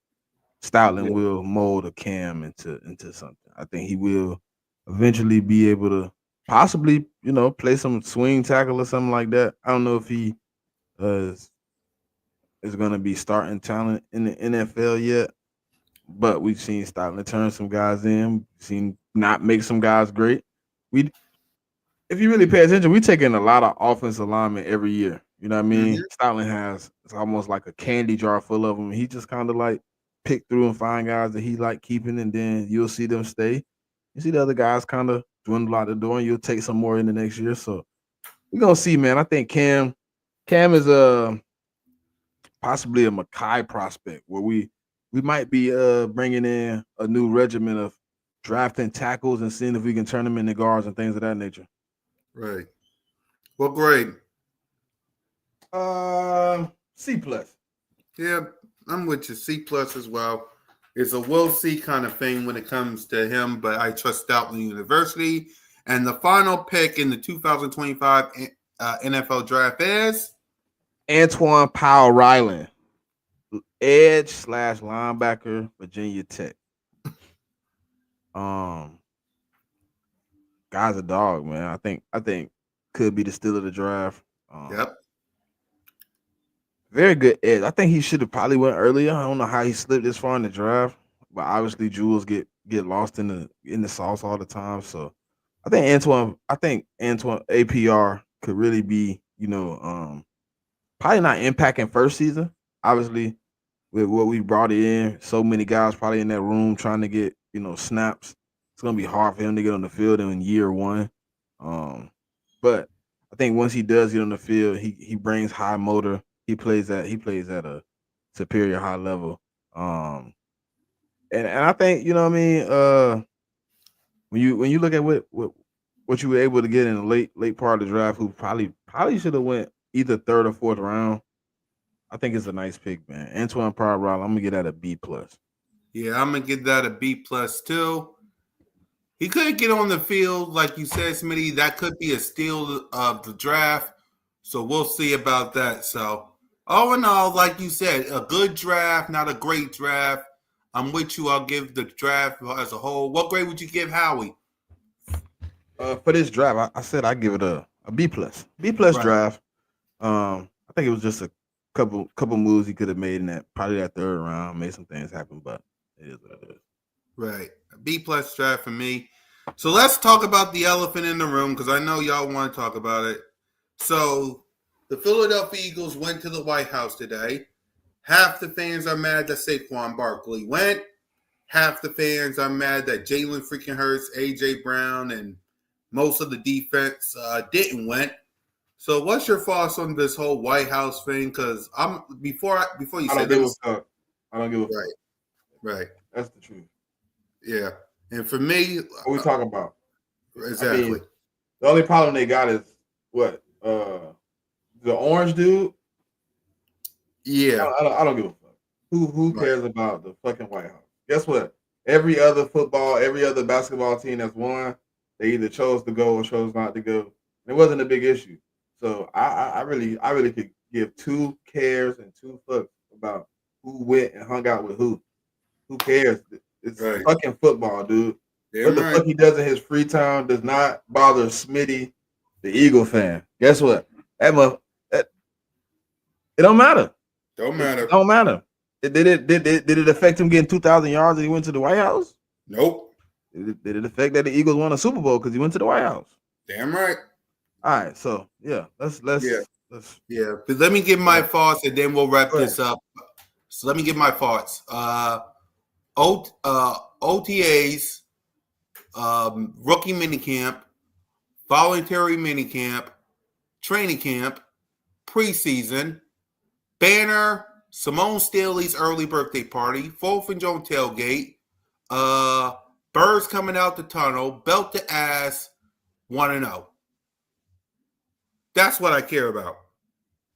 Yeah. Stoutland will mold a Cam into something. I think he will eventually be able to possibly, play some swing tackle or something like that. I don't know if he is going to be starting talent in the NFL yet, but we've seen Stoutland turn some guys in, we've seen not make some guys great. We If you really pay attention, we take in a lot of offensive linemen every year. You know what I mean? Hmm. Stoutland has it's almost like a candy jar full of them. He just kind of like pick through and find guys that he like keeping, and then you'll see them stay. You see the other guys kind of dwindle out the door, and you'll take some more in the next year. So we're gonna see, man. I think Cam is possibly a Mackay prospect where we might be bringing in a new regimen of drafting tackles and seeing if we can turn them into guards and things of that nature. Right. What grade? C plus. Yeah, I'm with you. C plus as well. It's a we'll see kind of thing when it comes to him, but I trust Stoutland University. And the final pick in the 2025 NFL draft is Antoine Powell Ryland, edge slash linebacker, Virginia Tech. Um, Guy's a dog, man. I think could be the steal of the draft. yep. Very good edge. I think he should have probably went earlier. I don't know how he slipped this far in the draft, but obviously jewels get lost in the sauce all the time. So I think Antoine APR could really be, probably not impacting first season. Obviously, with what we brought in, so many guys probably in that room trying to get, snaps. It's gonna be hard for him to get on the field in year one. But I think once he does get on the field, he brings high motor. He plays at a superior high level. And I think, you know what I mean, when you look at what you were able to get in the late part of the draft, who probably should have went either third or fourth round. I think it's a nice pick, man. Antoine Power Raleigh, I'm gonna get that a B plus. Yeah, I'm gonna give that a B plus too. He couldn't get on the field, like you said, Smitty. That could be a steal of the draft. So we'll see about that. So all in all, like you said, a good draft, not a great draft. I'm with you. I'll give the draft as a whole. What grade would you give Howie? For this draft, I said I give it a B plus. B plus Right, draft. I think it was just a couple moves he could have made in probably that third round, made some things happen, but it is what it is. right. A B plus draft for me. So let's talk about the elephant in the room because I know y'all want to talk about it. So the Philadelphia Eagles went to the White House today. Half the fans are mad that Saquon Barkley went. Half the fans are mad that Jalen freaking Hurts, AJ Brown, and most of the defense didn't win. So, what's your thoughts on this whole White House thing? Because I'm before you I said, don't let give me a fuck. I don't give a fuck. right, right, That's the truth. yeah. And for me, What we talking about? I exactly, mean, the only problem they got is what the orange dude. yeah, I don't give a fuck. Who right, cares about the fucking White House? Guess what? Every other football, every other basketball team that's won, they either chose to go or chose not to go. And it wasn't a big issue. So I really could give two cares and two fucks about who went and hung out with who. Who cares? It's right. fucking football, dude. What Damn the right. fuck he does in his free time does not bother Smitty, the Eagle fan. Guess what? That it don't matter. Don't It matter. don't matter. Did it affect him getting 2,000 yards and he went to the White House? Nope. Did it affect that the Eagles won a Super Bowl because he went to the White House? Damn right. All right, so yeah, Yeah, let's yeah. But let me give go my ahead. thoughts, and then we'll wrap Go ahead. this up. So let me give my thoughts. OTAs, rookie minicamp, voluntary minicamp, training camp, preseason, banner, Simone Staley's early birthday party, 4th and Joan tailgate, Birds coming out the tunnel, belt to ass, 1-0. That's what I care about.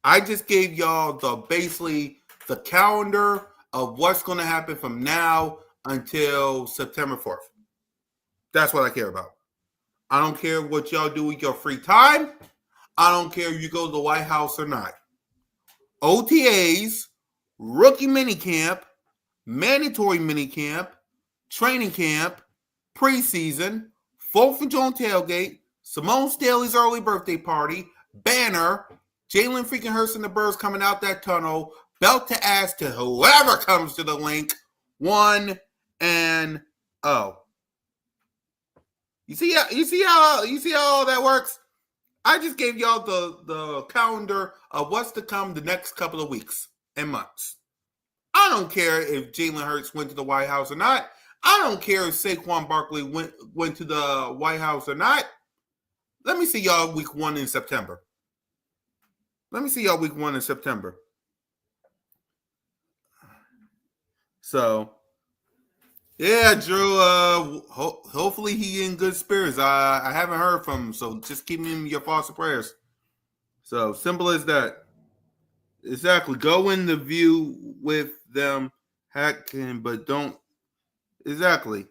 I just gave y'all basically the calendar of what's going to happen from now until September 4th. That's what I care about. I don't care what y'all do with your free time. I don't care if you go to the White House or not. OTAs, rookie minicamp, mandatory minicamp, training camp, preseason, 4th of July tailgate, Simone Staley's early birthday party, banner, Jalen freaking Hurts and the Birds coming out that tunnel, belt to ass to whoever comes to the link, 1-0. You see how all that works? I just gave y'all the calendar of what's to come the next couple of weeks and months. I don't care if Jalen Hurts went to the White House or not. I don't care if Saquon Barkley went to the White House or not. Let me see y'all week 1 in September. So, yeah, Drew, hopefully he in good spirits. I haven't heard from him, so just keep him in your thoughts and prayers. So, simple as that. Exactly. Go in the view with them hacking, but don't. Exactly.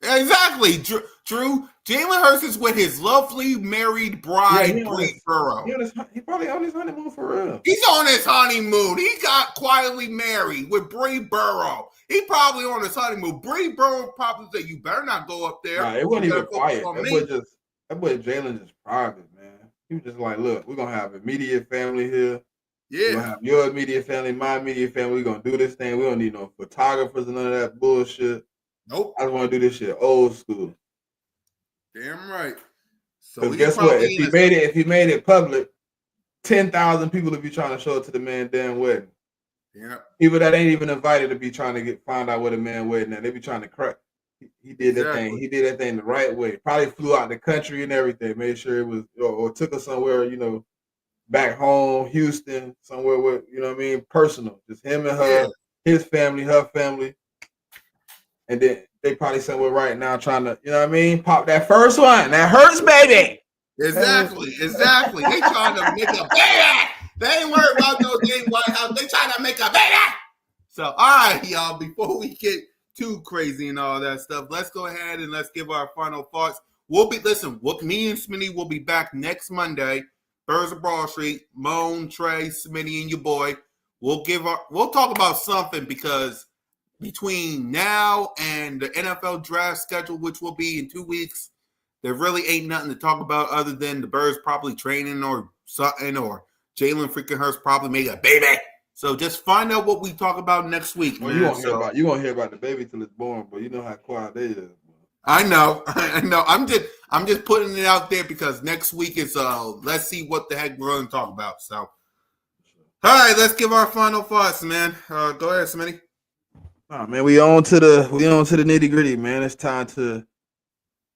Exactly. Drew, Jalen Hurts is with his lovely married bride, Bree Burrow. He probably on his honeymoon for real. He's on his honeymoon. He got quietly married with Bree Burrow. He probably on his honeymoon. Bree Burrow probably said, "You better not go up there." Nah, it wasn't even quiet. That boy Jalen just private, man. He was just like, "Look, we're gonna have immediate family here. Yeah, we're gonna have your immediate family, my immediate family. We're gonna do this thing. We don't need no photographers and none of that bullshit. Nope. I just want to do this shit old school." Damn right. So guess what? If he made it public, 10,000 people would be trying to show up to the man damn wedding. Yeah. People that ain't even invited to be trying to find out what a man wedding at. They be trying to crack. He did that thing. He did that thing the right way. Probably flew out the country and everything. Made sure it was, or took us somewhere, back home, Houston, somewhere where, what I mean, personal. Just him and her, his family, her family. And then they probably somewhere right now trying to, pop that first one. That hurts, baby. Exactly. They trying to make a baby. They ain't worried about no damn White House. They trying to make a baby. So, all right, y'all, before we get too crazy and all that stuff, let's go ahead and let's give our final thoughts. Me and Smitty will be back next Monday. Birds of Broad Street, Moan, Trey, Smitty, and your boy. We'll talk about something because between now and the NFL draft schedule, which will be in 2 weeks, there really ain't nothing to talk about other than the Birds probably training or something, or Jalen freaking Hurts probably made a baby. So just find out what we talk about next week, man. You won't hear about the baby till it's born, but you know how quiet they is. I know. I'm just putting it out there because next week is let's see what the heck we're going to talk about. So, all right, let's give our final thoughts, man. Go ahead, Smitty. Oh man, we on to the nitty gritty, man. It's time to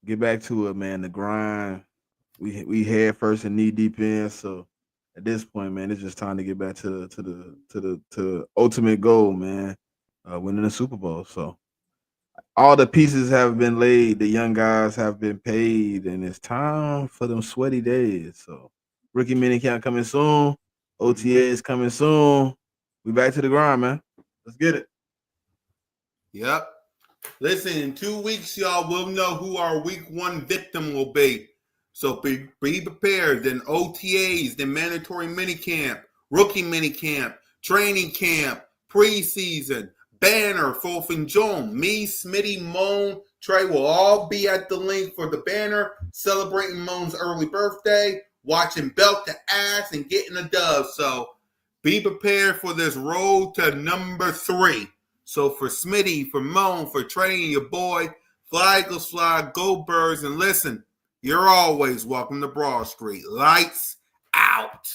get back to it, man. The grind. We head first and knee deep in. So at this point, man, it's just time to get back to the ultimate goal, man. Winning the Super Bowl. So all the pieces have been laid. The young guys have been paid, and it's time for them sweaty days. So rookie minicamp coming soon. OTA is coming soon. We back to the grind, man. Let's get it. Yep. Listen, in 2 weeks, y'all will know who our week 1 victim will be. So be prepared. Then OTAs, then mandatory minicamp, rookie minicamp, training camp, preseason, banner, 4th and July. Me, Smitty, Moan, Trey will all be at the link for the banner, celebrating Moan's early birthday, watching belt to ass, and getting a dub. So be prepared for this road to number 3. So for Smitty, for Moan, for Trey and your boy, fly Eagles fly, go Birds, and listen, you're always welcome to Broad Street. Lights out.